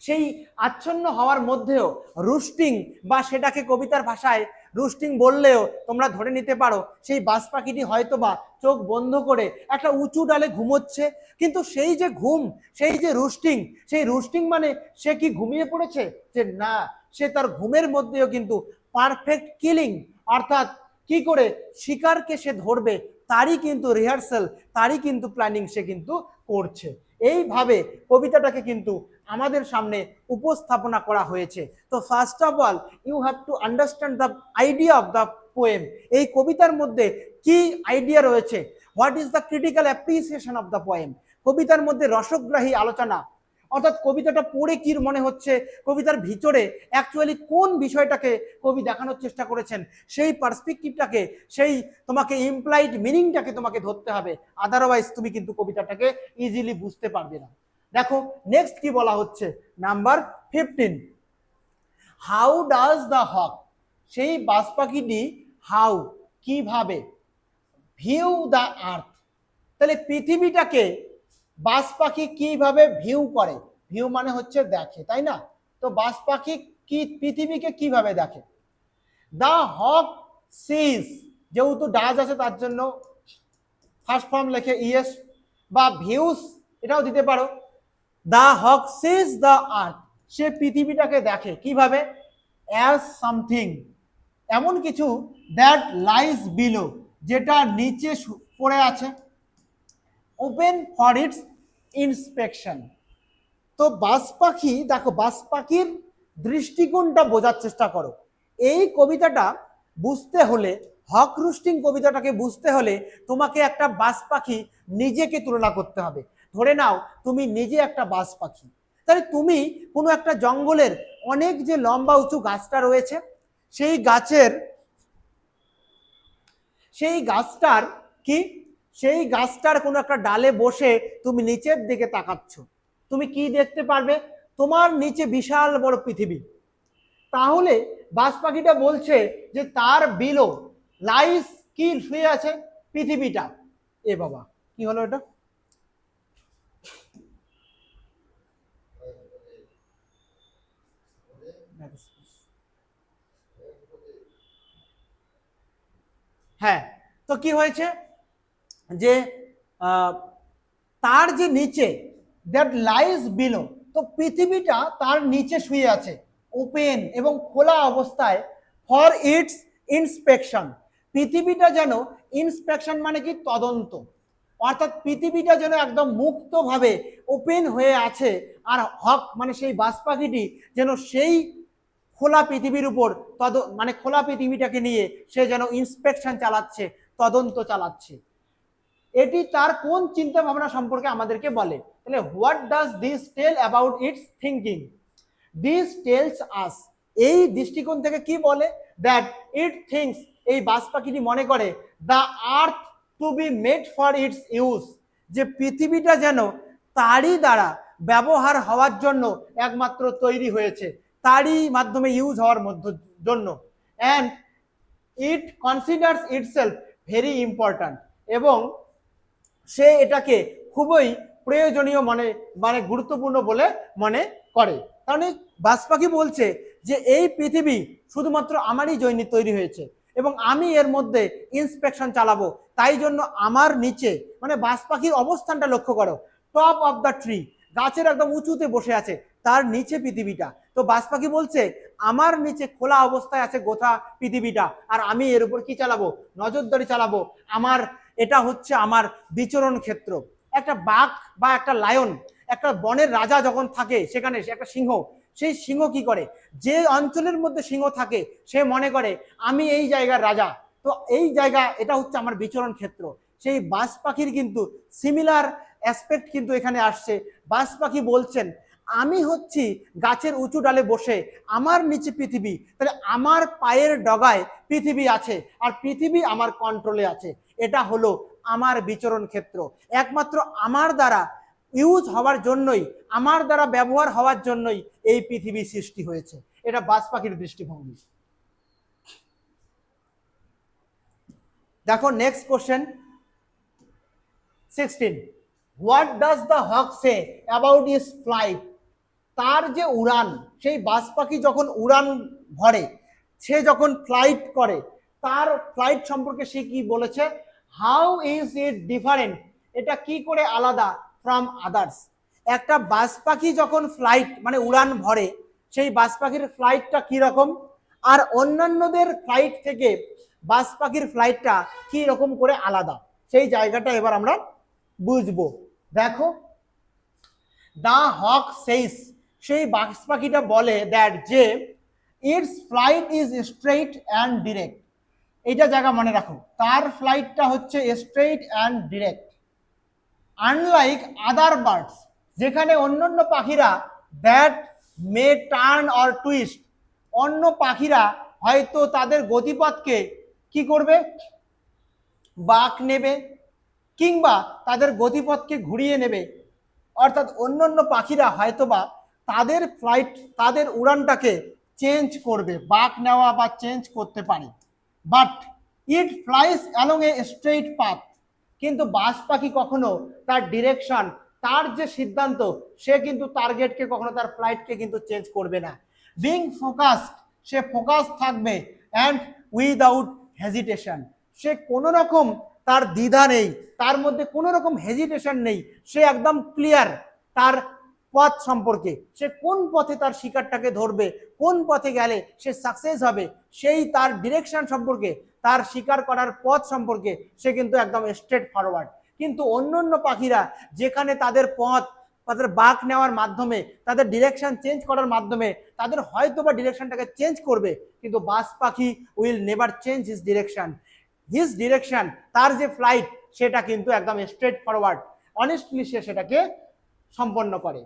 সেই আচ্ছন্ন হওয়ার মধ্যেও রুস্টিং, বা সেটাকে কবিতার ভাষায় রুস্টিং বললেও তোমরা ধরে নিতে পারো সেই বাজ পাখিটি হয়তোবা চোখ বন্ধ করে একটা উঁচু ডালে ঘুমোচ্ছে, কিন্তু সেই যে ঘুম, সেই যে রুস্টিং, সেই রুস্টিং মানে সে কি ঘুমিয়ে পড়েছে? যে না, সে তার ঘুমের মধ্যেও কিন্তু পারফেক্ট কিলিং, অর্থাৎ কি করে শিকারকে সে ধরবে তারই কিন্তু রিহার্সাল, তারই কিন্তু প্ল্যানিং সে কিন্তু করছে। এইভাবে কবিতাটাকে কিন্তু আমাদের সামনে উপস্থাপনা করা হয়েছে। তো first of all you have to understand the idea of the poem, এই কবিতার মধ্যে কি আইডিয়া রয়েছে, what is the critical appreciation of the poem, কবিতার মধ্যে রসগ্রাহী আলোচনা, অর্থাৎ কবিতাটা পড়ে কি মনে হচ্ছে, কবিতার ভিতরে অ্যাকচুয়ালি কোন বিষয়টাকে কবি দেখানোর চেষ্টা করেছেন, সেই পার্সপেক্টিভটাকে, সেই তোমাকে ইমপ্লাইড মিনিংটাকে তোমাকে ধরতে হবে, আদারওয়াইজ তুমি কিন্তু কবিতাটাকে ইজিলি বুঝতে পারবে না। দেখো নেক্সট কি বলা হচ্ছে, নাম্বার 15, হাউ ডাজ দ্য হক, সেই বাজ পাখিটি হাউ কিভাবে, ভিউ দ্য আর্থ, তাহলে পৃথিবীটাকে বাজ পাখি কিভাবে ভিউ করে, ভিউ মানে হচ্ছে দেখে, তাই না? তো বাজ পাখি কি পৃথিবীকে কিভাবে দেখে? দ্য হক সিজ, যেহেতু ডাজ আছে তার জন্য ফার্স্ট ফর্ম লেখে ইএস, বা ভিউস এটাও দিতে পারো। The hawk sees the earth, সে পৃথিবীটাকে দেখে কিভাবে? অ্যাজ সামথিং, এমন কিছু, দ্যাট লাইজ বিলো, যেটা নিচে পড়ে আছে, ওপেন ফর ইটস ইন্সপেকশন। তো বাজ পাখি, দেখো বাজ পাখির দৃষ্টিকোণটা বোঝার চেষ্টা করো। এই কবিতাটা বুঝতে হলে, হক রুস্টিং কবিতাটাকে বুঝতে হলে তোমাকে একটা বাজ পাখি নিজেকে তুলনা করতে হবে। ধরে নাও তুমি নিজে একটা বাজ পাখি, তাহলে তুমি কোনো একটা জঙ্গলের অনেক যে লম্বা উঁচু গাছটা রয়েছে, সেই গাছের, সেই গাছটার কি, সেই গাছটার কোনো একটা ডালে বসে তুমি নিচের দিকে তাকাচ্ছ, তুমি কি দেখতে পারবে? তোমার নিচে বিশাল বড় পৃথিবী। তাহলে বাজ পাখিটা বলছে যে তার বিলো লাইস, কি শুয়ে আছে? পৃথিবীটা। এ বাবা কি হলো এটা? হ্যাঁ, তো কি হয়েছে যে তার যে নিচে, দ্যাট লাইজ বিলো, তো পৃথিবীটা তার নিচে শুয়ে আছে, ওপেন এবং খোলা অবস্থায় ফর ইটস ইন্সপেকশন। পৃথিবীটা যেন ইন্সপেকশন মানে কি তদন্ত, অর্থাৎ পৃথিবীটা যেন একদম মুক্তভাবে ওপেন হয়ে আছে, আর হক মানে সেই বাজ পাখিটি যেন সেই খোলা পৃথিবীর উপর মানে খোলা পৃথিবীটাকে নিয়ে সে যেন ইন্সপেকশন চালাচ্ছে, তদন্ত চালাচ্ছে। এটি তার কোন চিন্তা ভাবনা সম্পর্কে আমাদেরকে বলে? তাহলে what does this tell about its thinking? This tells us, এই দৃষ্টিকোণ থেকে কি বলে? দ্যাট ইট থিংস, এই বাজ পাখিটি মনে করে, the earth two be made for its use, যে পৃথিবীটা যেন তারই দ্বারা ব্যবহার হওয়ার জন্য একমাত্র তৈরি হয়েছে, তারই মাধ্যমে ইউজ হওয়ার জন্য। And it considers itself very important, এবং সে এটাকে খুবই প্রয়োজনীয় মানে গুরুত্বপূর্ণ বলে মনে করে। কারণ বাজ পাখি বলছে যে এই পৃথিবী শুধুমাত্র আমারই জন্য তৈরি হয়েছে এবং আমি এর মধ্যে ইন্সপেকশন চালাবো, তাই জন্য আমার নিচে, মানে বাজ পাখির অবস্থানটা লক্ষ্য করো, টপ অফ দ্য ট্রি, গাছের একদম উঁচুতে বসে আছে, তার নিচে পৃথিবীটা। তো বাজ পাখি বলছে আমার নিচে খোলা অবস্থায় আছে গোটা পৃথিবীটা, আর আমি এর উপর কি চালাবো? নজরদারি চালাবো। আমার এটা হচ্ছে আমার বিচরণ ক্ষেত্র। একটা বাঘ বা একটা লায়ন, একটা বনের রাজা যখন থাকে সেখানে, সে একটা সিংহ, সেই সিংহ কি করে? যে অঞ্চলের মধ্যে সিংহ থাকে সে মনে করে আমি এই জায়গার রাজা, তো এই জায়গা এটা হচ্ছে আমার বিচরণ ক্ষেত্র। সেই বাজ পাখির কিন্তু সিমিলার অ্যাসপেক্ট কিন্তু এখানে আসছে। বাজ পাখি বলছেন আমি হচ্ছি গাছের উঁচু ডালে বসে, আমার নিচে পৃথিবী, তাহলে আমার পায়ের ডগায় পৃথিবী আছে, আর পৃথিবী আমার কন্ট্রোলে আছে। এটা হলো আমার বিচরণ ক্ষেত্র, একমাত্র আমার দ্বারা ইউজ হওয়ার জন্যই, আমার দ্বারা ব্যবহার হওয়ার জন্যই এই পৃথিবী সৃষ্টি হয়েছে। এটা বাজ পাখির দৃষ্টিভঙ্গি। দেখো next question 16, what does the hawk say about is flight? তার যে উড়ান, সেই বাজ পাখি যখন উড়ান ভরে, সে যখন ফ্লাইট করে, তার ফ্লাইট সম্পর্কে সে কি বলেছে? হাউ ইজ ইট ডিফারেন্ট, এটা কি করে আলাদা ফ্রম আদার্স? একটা বাজ পাখি যখন ফ্লাইট মানে উড়ান ভরে, সেই বাজ পাখির ফ্লাইটটা কি রকম, আর অন্যান্যদের ফ্লাইট থেকে বাজ পাখির ফ্লাইটটা কি রকম করে আলাদা, সেই জায়গাটা এবার আমরা বুঝবো। দেখো দ্য হক সেইস, সেই বাজ পাখিটা বলে দ্যাট যে its flight is straight and direct. এইটা জায়গা মনে রাখো, তার ফ্লাইটটা হচ্ছে straight and direct. Unlike other birds, যেখানে অন্যান্য পাখিরা that may turn or twist, অন্য পাখিরা হয়তো তাদের গতিপথকে কি করবে? বাঁক নেবে, কিংবা তাদের গতিপথকে ঘুরিয়ে নেবে। অর্থাৎ অন্যান্য পাখিরা হয়তোবা তাদের ফ্লাইট, তাদের উড়ানটাকে চেঞ্জ করবে, বাঁক নেওয়া বা চেঞ্জ করতে পারে। But it flies along a straight path, কিন্তু বাজ পাখি কখনো তার ডিরেকশন, তার যে সিদ্ধান্ত, সে কিন্তু টার্গেটকে কখনো, তার ফ্লাইটকে কিন্তু চেঞ্জ করবে না। বিং ফোকাসড, সে ফোকাস থাকবে, অ্যান্ড উইদাউট হেজিটেশন, সে কোনো রকম তার দ্বিধা নেই, তার মধ্যে কোনো রকম হেজিটেশন নেই, সে একদম ক্লিয়ার তার পথ সম্পর্কে, সে কোন পথে তার শিকারটাকে ধরবে, কোন পথে গেলে সে সাকসেস হবে, সেই তার ডিরেকশন সম্পর্কে, তার শিকার করার পথ সম্পর্কে সে কিন্তু একদম স্ট্রেট ফরওয়ার্ড। কিন্তু অন্যান্য পাখিরা যেখানে তাদের পথ, তাদের বাঁক নেওয়ার মাধ্যমে, তাদের ডিরেকশন চেঞ্জ করার মাধ্যমে তাদের হয়তো বা ডিরেকশনটাকে চেঞ্জ করবে, কিন্তু বাজ পাখি will never change his direction, তার যে ফ্লাইট সেটা কিন্তু একদম স্ট্রেট ফরওয়ার্ড, অনেস্টলি সে সেটাকে সম্পন্ন করে।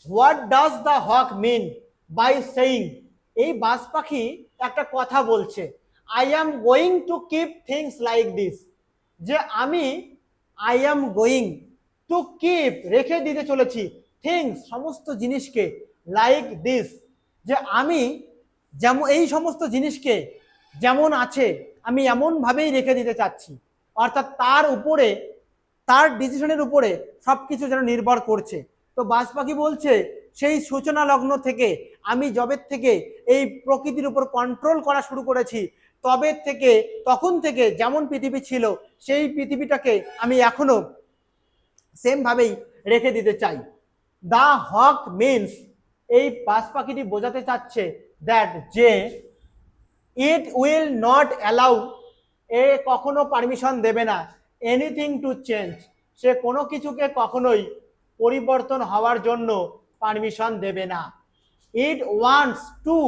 What does the hawk mean by saying, এই বাজ পাখি একটা কথা বলছে, I am going to keep things like this, যে আমি I am going to keep, রেখে দিতে চলেছি, থিংস, সমস্ত জিনিসকে, লাইক দিস, যে আমি যেমন এই সমস্ত জিনিসকে যেমন আছে আমি এমনভাবেই রেখে দিতে চাচ্ছি। অর্থাৎ তার উপরে, তার ডিসিশনের উপরে সবকিছু যেন নির্ভর করছে। তো বাজ পাখি বলছে সেই সূচনা লগ্ন থেকে আমি যবে থেকে এই প্রকৃতির উপর কন্ট্রোল করা শুরু করেছি, তবে থেকে, তখন থেকে যেমন পৃথিবী ছিল সেই পৃথিবীটাকে আমি এখনো সেম ভাবেই রেখে দিতে চাই। দ্য হক মিনস এই বাজ পাখিটি বোঝাতে চাচ্ছে দ্যাট যে ইট উইল নট অ্যালাউ, এ কখনো পারমিশন দেবে না এনিথিং টু চেঞ্জ, সে কোনো কিছুকে কখনোই পরিবর্তন হওয়ার জন্য পারমিশন দেবে না। It wants to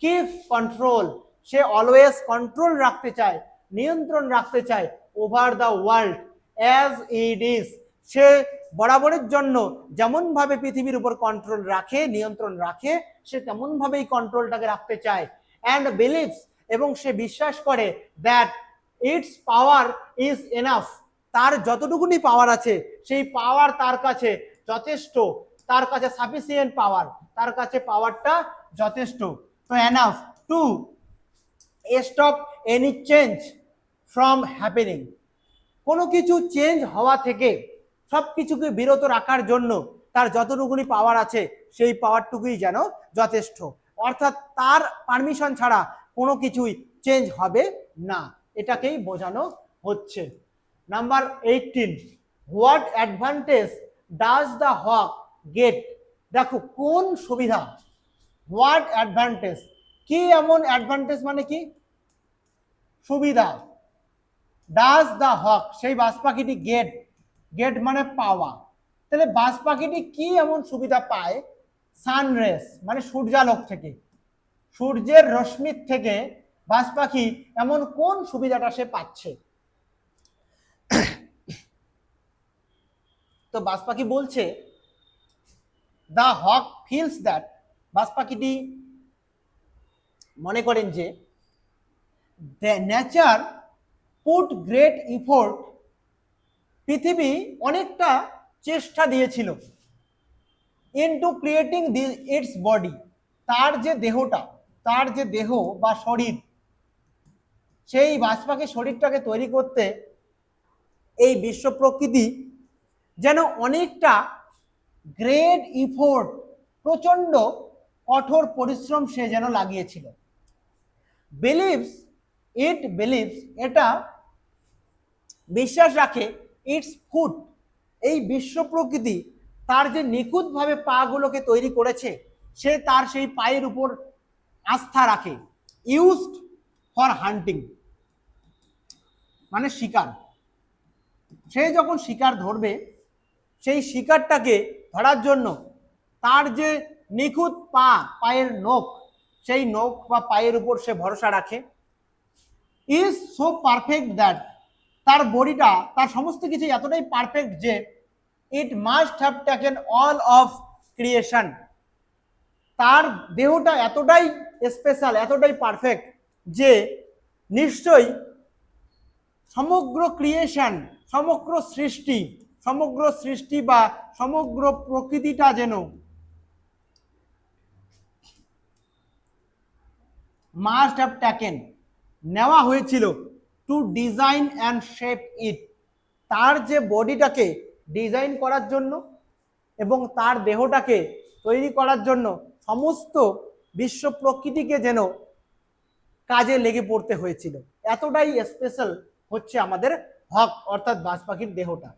keep control, সে অলওয়েজ কন্ট্রোল রাখতে চায়, নিয়ন্ত্রণ রাখতে চায় over the world as it is, সে বরাবরের জন্য যেমনভাবে পৃথিবীর উপর কন্ট্রোল রাখে, নিয়ন্ত্রণ রাখে, সে তেমনভাবেই কন্ট্রোলটাকে রাখতে চায়। অ্যান্ড বিলিভস, এবং সে বিশ্বাস করে that it's power is enough, তার যতটুকুনি পাওয়ার আছে সেই পাওয়ার তার কাছে যথেষ্ট, তার কাছে সাফিসিয়েন্ট পাওয়ার, তার কাছে পাওয়ারটা যথেষ্ট। তো enough to stop any change from happening, কোনো কিছু চেঞ্জ হওয়া থেকে সব কিছুকে বিরত রাখার জন্য তার যতটুকুনি পাওয়ার আছে সেই পাওয়ারটুকুই যেন যথেষ্ট, অর্থাৎ তার পারমিশন ছাড়া কোনো কিছুই চেঞ্জ হবে না, এটাকেই বোঝানো হচ্ছে। Number 18, what advantage does the hawk get, দেখো কোন সুবিধা, হোয়াট অ্যাডভান্টেজ, কি এমন অ্যাডভান্টেজ মানে কি সুবিধা, ডাজ দ্য হক সেই বাজ পাখিটি গেট, গেট মানে পাওয়া, তাহলে বাজ পাখিটি কি এমন সুবিধা পায়, সানরেস মানে সূর্যালোক থেকে, সূর্যের রশ্মির থেকে বাজ পাখি এমন কোন সুবিধাটা সে পাচ্ছে। তো বাজ পাখি বলছে দ্য হক ফিলস দ্যাট, বাজ পাখিটি মনে করেন যে the nature put great effort, পৃথিবী অনেকটা চেষ্টা দিয়েছিল ইনটু ক্রিয়েটিং ইটস বডি, তার যে দেহটা, তার যে দেহ বা শরীর, সেই বাজ পাখির শরীরটাকে তৈরি করতে এই বিশ্ব প্রকৃতি যেন অনেকটা গ্রেট ইফোর্ট, প্রচন্ড কঠোর পরিশ্রম সে যেন লাগিয়েছিল। বিলিভস, ইট বিলিভস, এটা বিশ্বাস রাখে, ইটস ফুট, এই বিশ্ব প্রকৃতি তার যে নিখুঁতভাবে পাগুলোকে তৈরি করেছে সে তার সেই পায়ের উপর আস্থা রাখে। ইউজড ফর হান্টিং মানে শিকার, সে যখন শিকার ধরবে সেই শিকারটাকে ধরার জন্য তার যে নিখুঁত পা, পায়ের নখ, সেই নখ বা পায়ের উপর সে ভরসা রাখে। ইজ সো পারফেক্ট দ্যাট, তার বডিটা, তার সমস্ত কিছু এতটাই পারফেক্ট যে it must have taken all of creation, তার দেহটা এতটাই স্পেশাল, এতটাই পারফেক্ট যে নিশ্চয়ই সমগ্র ক্রিয়েশন, সমগ্র সৃষ্টি বা সমগ্র প্রকৃতিটা যেন মাস্ট হ্যাভ টেকেন, নেওয়া হয়েছিল টু ডিজাইন অ্যান্ড শেপ ইট, তার যে বডিটাকে ডিজাইন করার জন্য এবং তার দেহটাকে তৈরি করার জন্য সমস্ত বিশ্ব প্রকৃতিকে যেন কাজে লেগে পড়তে হয়েছিল, এতটাই স্পেশাল হচ্ছে আমাদের হক অর্থাৎ বাজ পাখির দেহটা।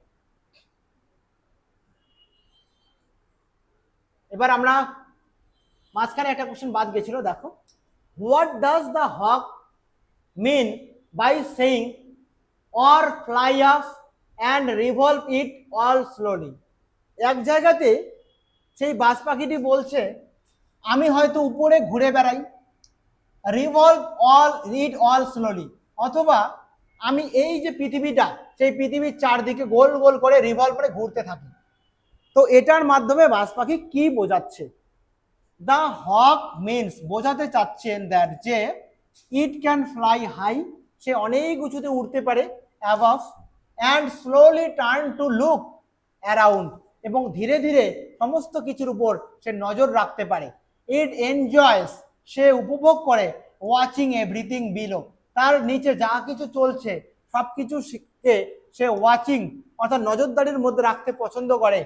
এবার আমরা মাঝখানে একটা কোশ্চেন বাদ গেছিল, দেখো what does the hawk mean by saying or fly off and revolve it all slowly, এক জায়গাতে সেই বাজ পাখিটি বলছে আমি হয়তো উপরে ঘুরে বেড়াই, রিভলভ ইট অল স্লোলি, অথবা আমি এই যে পৃথিবীটা সেই পৃথিবীর চারদিকে গোল গোল করে রিভলভ করে ঘুরতে থাকি। তো এটার মাধ্যমে বাজ পাখি কি বোঝাচ্ছে, দ্য হক মিনস বোঝাতে চাচ্ছেন দ্যাট যে ইট ক্যান ফ্লাই হাই, সে অনেক উঁচুতে উঠতে পারে, above and slowly turn to look around, এবং ধীরে ধীরে সমস্ত কিছুর উপর সে নজর রাখতে পারে। ইট এনজয়স, সে উপভোগ করে ওয়াচিং এভরিথিং বিলো, তার নিচে যা কিছু চলছে সব কিছু সে ওয়াচিং অর্থাৎ নজরদারির মধ্যে রাখতে পছন্দ করে।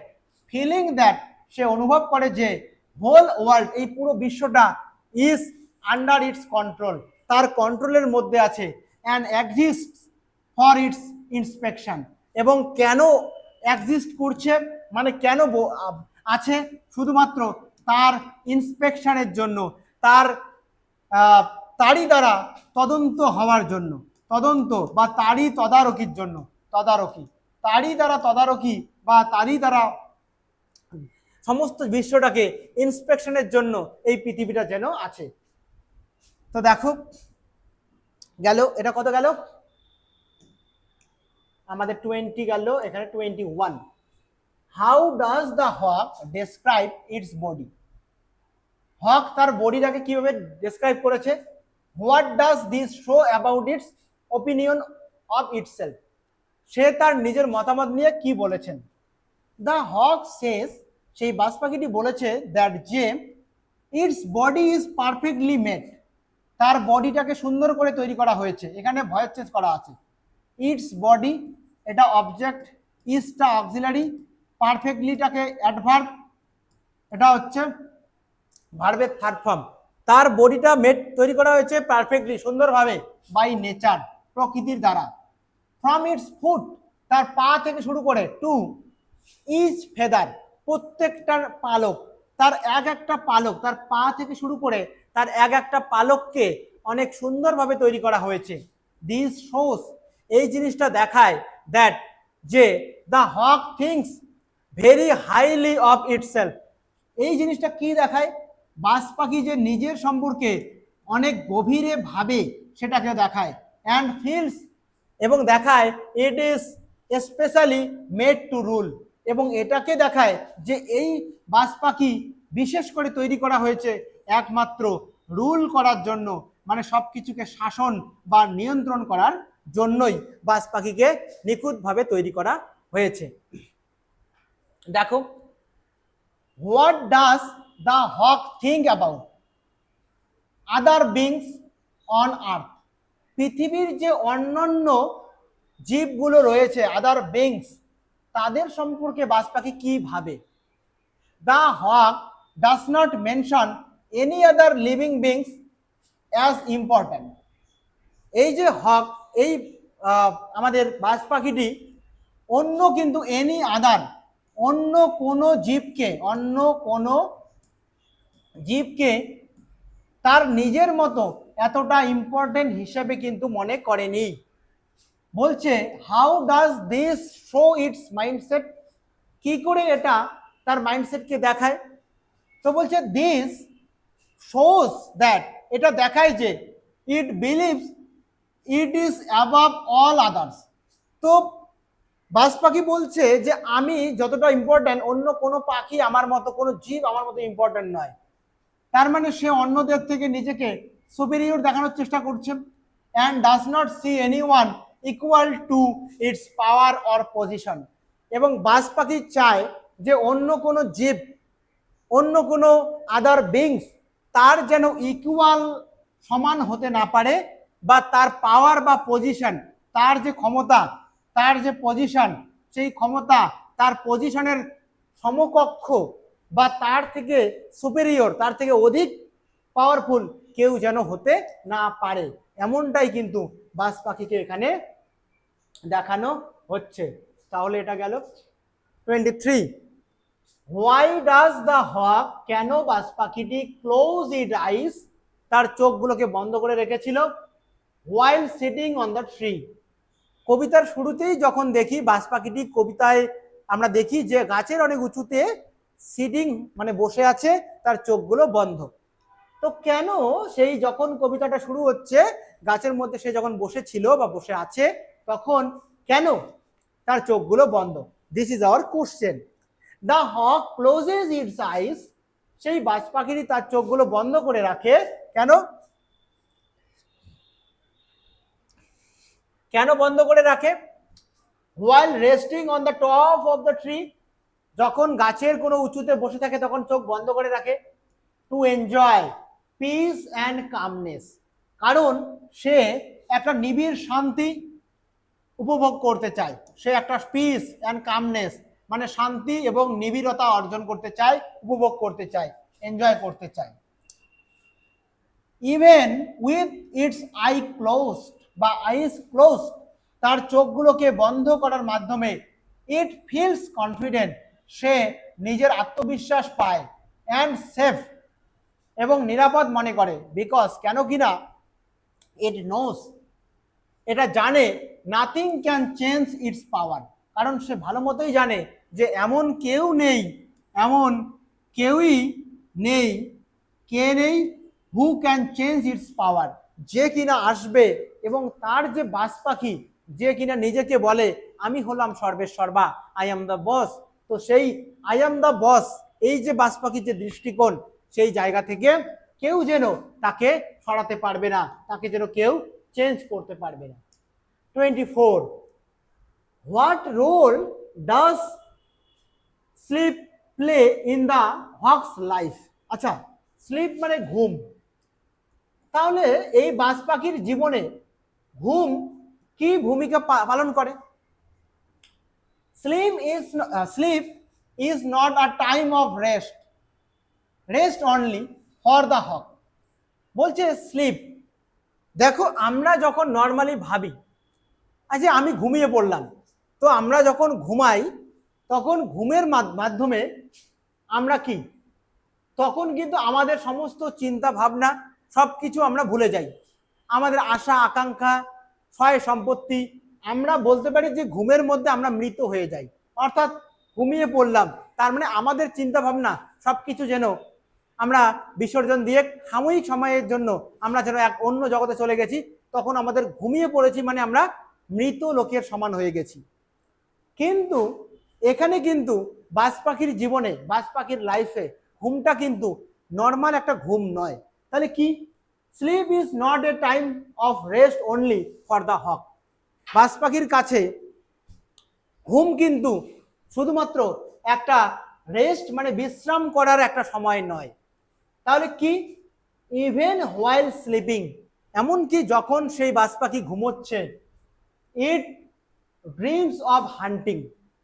ফিলিং দ্যাট, সে অনুভব করে যে হোল ওয়ার্ল্ড, এই পুরো বিশ্বটা ইজ আন্ডার ইটস কন্ট্রোল, তার কন্ট্রোলের মধ্যে আছে, and exist for its inspection, এবং কেন এক্সিস্ট করছে মানে কেন আছে, শুধুমাত্র তার ইন্সপেকশনের জন্য, তারই দ্বারা তদন্ত হওয়ার জন্য, তদন্ত বা তারই তদারকির জন্য, তদারকি, তারই দ্বারা তদারকি বা তারই দ্বারা সমস্ত বিশ্বটাকে ইন্সপেকশনের জন্য এই পৃথিবীটা যেন আছে। তো দেখো গেল, এটা কত গেল আমাদের 20 গেল, এখানে 21। How does the hawk describe its body? Hawk তার বডিটাকে কিভাবে ডেসক্রাইব করেছে? What does this show about its opinion of itself? সে তার নিজের মতামত নিয়ে কি বলেছেন? দ্য হক সেজ, সেই বাজ পাখিটি বলেছে, দ্যাট যে it's body is perfectly made, তার বডিটাকে সুন্দর করে তৈরি করা হয়েছে। এখানে ভয়েস চেঞ্জ করা আছে। ইটস বডি এটা অবজেক্ট, ইজটা অক্সিলারি, পারফেক্টলিটাকে অ্যাডভার্ব, এটা হচ্ছে ভার্বের থার্ড ফর্ম। তার বডিটা মেড তৈরি করা হয়েছে পারফেক্টলি সুন্দরভাবে, বাই নেচার প্রকৃতির দ্বারা। ফ্রম ইটস ফুট তার পা থেকে শুরু করে, টু ইচ ফেদার প্রত্যেকটার পালক, তার এক একটা পালক, তার পা থেকে শুরু করে তার এক একটা পালককে অনেক সুন্দরভাবে তৈরি করা হয়েছে। দিস শোস এই জিনিসটা দেখায়, দ্যাট যে the hawk things very highly of itself. এই জিনিসটা কি দেখায়? বাজ পাখি যে নিজের সম্পর্কে অনেক গভীরে ভাবে সেটাকে দেখায়। অ্যান্ড ফিলস এবং দেখায়, it is specially made to rule, এবং এটাকে দেখায় যে এই বাজ পাখি বিশেষ করে তৈরি করা হয়েছে একমাত্র রুল করার জন্য, মানে সব কিছুকে শাসন বা নিয়ন্ত্রণ করার জন্যই বাজ পাখিকে নিখুঁতভাবে তৈরি করা হয়েছে। দেখো, what does the hawk think about other beings on earth? পৃথিবীর যে অন্যান্য জীবগুলো রয়েছে, আদার বিংস, তাদের সম্পর্কে বাজ পাখি কি ভাবে? The hawk does not mention any other living beings as important. এই যে হক, এই আমাদের বাজ পাখিটি অন্য কিন্তু এনি আদার, অন্য কোনো জীবকে তার নিজের মতো এতটা ইম্পর্টেন্ট হিসাবে কিন্তু মনে করেনি। বলছে, how does this show it's mindset? কি করে এটা তার মাইন্ডসেটকে দেখায়? তো বলছে, দিস শোজ দ্যাট, এটা দেখায় যে it believes it is above all others. তো বাজ পাখি বলছে যে আমি যতটা ইম্পর্টেন্ট, অন্য কোনো পাখি আমার মতো, কোনো জীব আমার মতো ইম্পর্টেন্ট নয়। তার মানে সে অন্যদের থেকে নিজেকে সুপিরিয়র দেখানোর চেষ্টা করছে। And does not see anyone equal to its power or position. এবং বাজ পাখি চায় যে অন্য কোনো জীব, অন্য কোনো আদার বিংস তার যেন ইকুয়াল, সমান হতে না পারে, বা তার পাওয়ার বা পজিশন, তার যে ক্ষমতা, তার যে পজিশন, সেই ক্ষমতা, তার পজিশনের সমকক্ষ বা তার থেকে সুপেরিয়র, তার থেকে অধিক পাওয়ারফুল কেউ যেন হতে না পারে। এমনটাই কিন্তু বাজ পাখিকে এখানে দেখানো হচ্ছে। তাহলে এটা গেল 23। হোয়াই ডাজ দ্য হক, কেন বাজ পাখিটি ক্লোজ ইট আইস, তার চোখগুলোকে বন্ধ করে রেখেছিল, while sitting on the tree? কবিতার শুরুতেই যখন দেখি বাজ পাখিটি, কবিতায় আমরা দেখি যে গাছের অনেক উঁচুতে সিটিং মানে বসে আছে, তার চোখগুলো বন্ধ। তো কেন সেই যখন কবিতাটা শুরু হচ্ছে, গাছের মধ্যে সে যখন বসেছিল বা বসে আছে, তখন কেন তার চোখগুলো বন্ধ? This is our question. The hawk closes its eyes, সেই বাজ পাখিটি তার চোখগুলো বন্ধ করে রাখে। কেন? কেন বন্ধ করে রাখে? While resting on the top of the tree, যখন গাছের কোনো উঁচুতে বসে থাকে তখন চোখ বন্ধ করে রাখে। To enjoy piece and calmness, কারণ সে একটা নিবিড় শান্তি উপভোগ করতে চায়। সে একটা পিস অ্যান্ড কামনেস মানে শান্তি এবং নিবিড়তা অর্জন করতে চায়, উপভোগ করতে চায়, এনজয় করতে চায়। Even with its I closed বা আইস ক্লোজড, তার চোখগুলোকে বন্ধ করার মাধ্যমে ইট ফিলস কনফিডেন্ট, সে নিজের আত্মবিশ্বাস পায়। অ্যান্ড সেফ, এবং নিরাপদ মনে করে। বিকজ কেন কিনা ইট নোস, এটা জানে নাথিং ক্যান চেঞ্জ ইটস পাওয়ার, কারণ সে ভালো মতোই জানে যে এমন কেউ নেই, এমন কেউই নেই, কে নেই, হু ক্যান চেঞ্জ ইটস পাওয়ার, যে কিনা আসবে এবং তার যে বাস পাখি, যে কিনা নিজেকে বলে আমি হলাম সর্বেসর্বা, আই এম দ্য বস। তো সেই আই এম দ্য বস, এই যে বাস পাখির যে দৃষ্টিকোণ, সেই জায়গা থেকে কেউ যেন তাকে সরাতে পারবে না, তাকে যেন কেউ চেঞ্জ করতে পারবে না। 24. What role does sleep play in the hawk's life? আচ্ছা, স্লিপ মানে ঘুম, তাহলে এই বাজ পাখির জীবনে ঘুম কি ভূমিকা পালন করে? Sleep is not a time of rest only for the hawk. বলছে স্লিপ, দেখো আমরা যখন নর্মালি ভাবি আচ্ছা আমি ঘুমিয়ে পড়লাম, তো আমরা যখন ঘুমাই তখন ঘুমের মাধ্যমে আমরা কি, তখন কিন্তু আমাদের সমস্ত চিন্তা ভাবনা সব কিছু আমরা ভুলে যাই, আমাদের আশা আকাঙ্ক্ষা সয় সম্পত্তি, আমরা বলতে পারি যে ঘুমের মধ্যে আমরা মৃত হয়ে যাই, অর্থাৎ ঘুমিয়ে পড়লাম, তার মানে আমাদের চিন্তা ভাবনা সব কিছু যেন আমরা বিসর্জন দিয়ে সাময়িক সময়ের জন্য আমরা যেন এক অন্য জগতে চলে গেছি, তখন আমাদের ঘুমিয়ে পড়েছি মানে আমরা মৃত লোকের সমান হয়ে গেছি। কিন্তু এখানে কিন্তু বাজ পাখির জীবনে, বাজ পাখির লাইফে ঘুমটা কিন্তু নর্মাল একটা ঘুম নয়। তাহলে কি? Sleep is not a time of rest only for the hawk. বাজ পাখির কাছে ঘুম কিন্তু শুধুমাত্র একটা রেস্ট মানে বিশ্রাম করার একটা সময় নয়। তাহলে কি? ইভেন হোয়াইল স্লিপিং, এমনকি যখন সেই বাজ পাখি ঘুমোচ্ছে, ইট ড্রিমস অফ হান্টিং,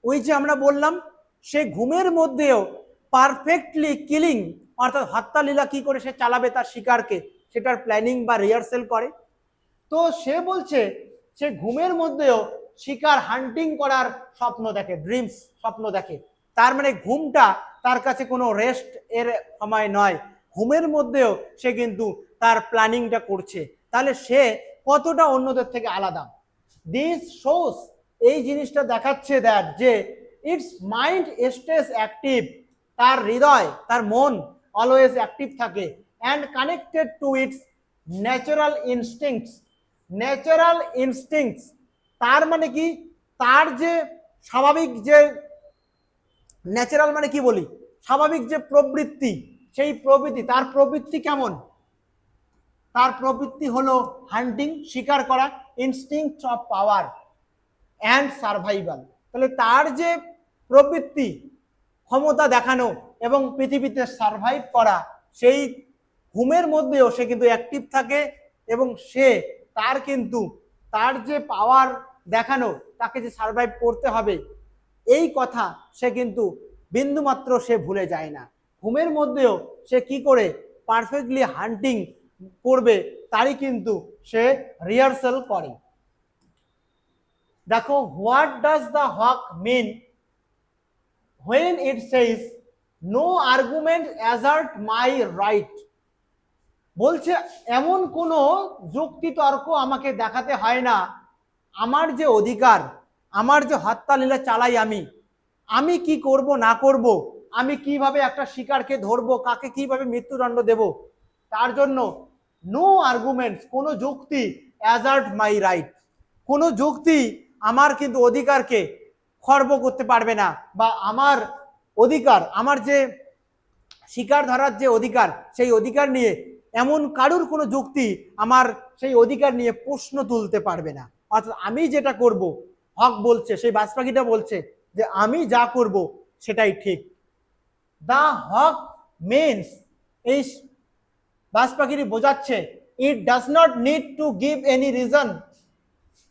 ওই যে আমরা বললাম সে ঘুমের মধ্যেও পারফেক্টলি কিলিং, অর্থাৎ হত্যা লীলা কি করে সে চালাবে তার শিকারকে, সেটার প্ল্যানিং বা রিহার্সেল করে। তো সে বলছে সে ঘুমের মধ্যেও শিকার হান্টিং করার স্বপ্ন দেখে, ড্রিমস, স্বপ্ন দেখে। তার মানে ঘুমটা তার কাছে কোনো রেস্ট এর সময় নয়, ঘুমের মধ্যেও সে কিন্তু তার প্ল্যানিংটা করছে। তাহলে সে কতটা অন্যদের থেকে আলাদা। দিস শোস, এই জিনিসটা দেখাচ্ছে দ্যাট যে ইটস মাইন্ড স্টেজ অ্যাক্টিভ, তার হৃদয়, তার মন অলওয়েজ অ্যাক্টিভ থাকে, and connected to its natural instincts. Natural instincts তার মানে কি? তার যে স্বাভাবিক যে, ন্যাচারাল মানে কি বলি, স্বাভাবিক যে প্রবৃত্তি, সেই প্রবৃত্তি, তার প্রবৃত্তি কেমন? তার প্রবৃত্তি হলো হান্টিং, শিকার করা, instinct of power and survival. তাহলে তার যে প্রবৃত্তি, ক্ষমতা দেখানো এবং পৃথিবীতে সার্ভাইভ করা, সেই ঘুমের মধ্যেও সে কিন্তু অ্যাক্টিভ থাকে, এবং সে তার কিন্তু তার যে পাওয়ার দেখানো, তাকে যে সার্ভাইভ করতে হবে, এই কথা সে কিন্তু বিন্দুমাত্র সে ভুলে যায় না। ঘুমের মধ্যেও সে কি করে পারফেক্টলি হান্টিং করবে তারই কিন্তু সে রিহার্সাল করে। দেখো, what does the hawk mean when it says no argument assert my right? বলছে এমন কোনো যুক্তি তর্ক আমাকে দেখাতে হয় না, আমার যে অধিকার, আমার যে হত্যা লীলা চালাই আমি কি করব না করব, আমি কিভাবে একটা শিকারকে ধরবো, কাকে কিভাবে মৃত্যুদণ্ড দেব, তার জন্য নো আর্গুমেন্টস, কোনো যুক্তি, অ্যাজার্ট মাই রাইট, কোনো যুক্তি আমার কিন্তু অধিকারকে খর্ব করতে পারবে না, বা আমার অধিকার, আমার যে শিকার ধরার যে অধিকার, সেই অধিকার নিয়ে এমন কারুর কোনো যুক্তি আমার সেই অধিকার নিয়ে প্রশ্ন তুলতে পারবে না। অর্থাৎ আমি যেটা করব, হক বলছে, সেই বাজ পাখিটা বলছে যে আমি যা করব সেটাই ঠিক। দ্য হক মিনস, এই বাজ পাখিটি বোঝাচ্ছে, ইট does not need to give any reason,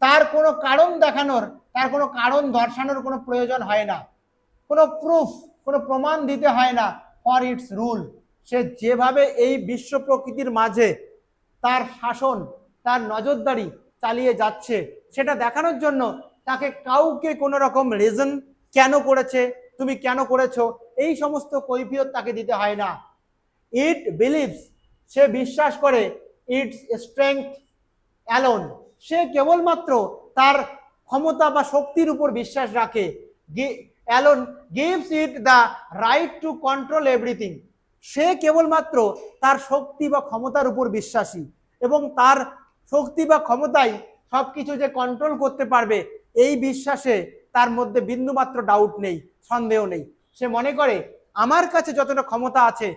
তার কোনো কারণ দেখানোর, তার কোনো কারণ দর্শানোর কোনো প্রয়োজন হয় না, কোনো প্রুফ, কোনো প্রমাণ দিতে হয় না ফর ইটস রুল। সে যেভাবে এই বিশ্ব প্রকৃতির মাঝে তার শাসন, তার নজরদারি চালিয়ে যাচ্ছে, সেটা দেখানোর জন্য তাকে কাউকে কোনো রকম রিজন, কেন করেছে, তুমি কেন করেছো, এই সমস্ত কৈফিয়ত তাকে দিতে হয় না। ইট বিলিভস, সে বিশ্বাস করে, ইটস স্ট্রেংথ অ্যালোন, সে কেবলমাত্র তার ক্ষমতা বা শক্তির উপর বিশ্বাস রাখে। Alone gives it the right to control everything, সে কেবলমাত্র তার শক্তি বা ক্ষমতার উপর বিশ্বাসী এবং তার শক্তি বা ক্ষমতাই সবকিছু যে কন্ট্রোল করতে পারবে এই বিশ্বাসে তার মধ্যে বিন্দুমাত্র ডাউট নেই, সন্দেহ নেই। সে মনে করে আমার কাছে যতটা ক্ষমতা আছে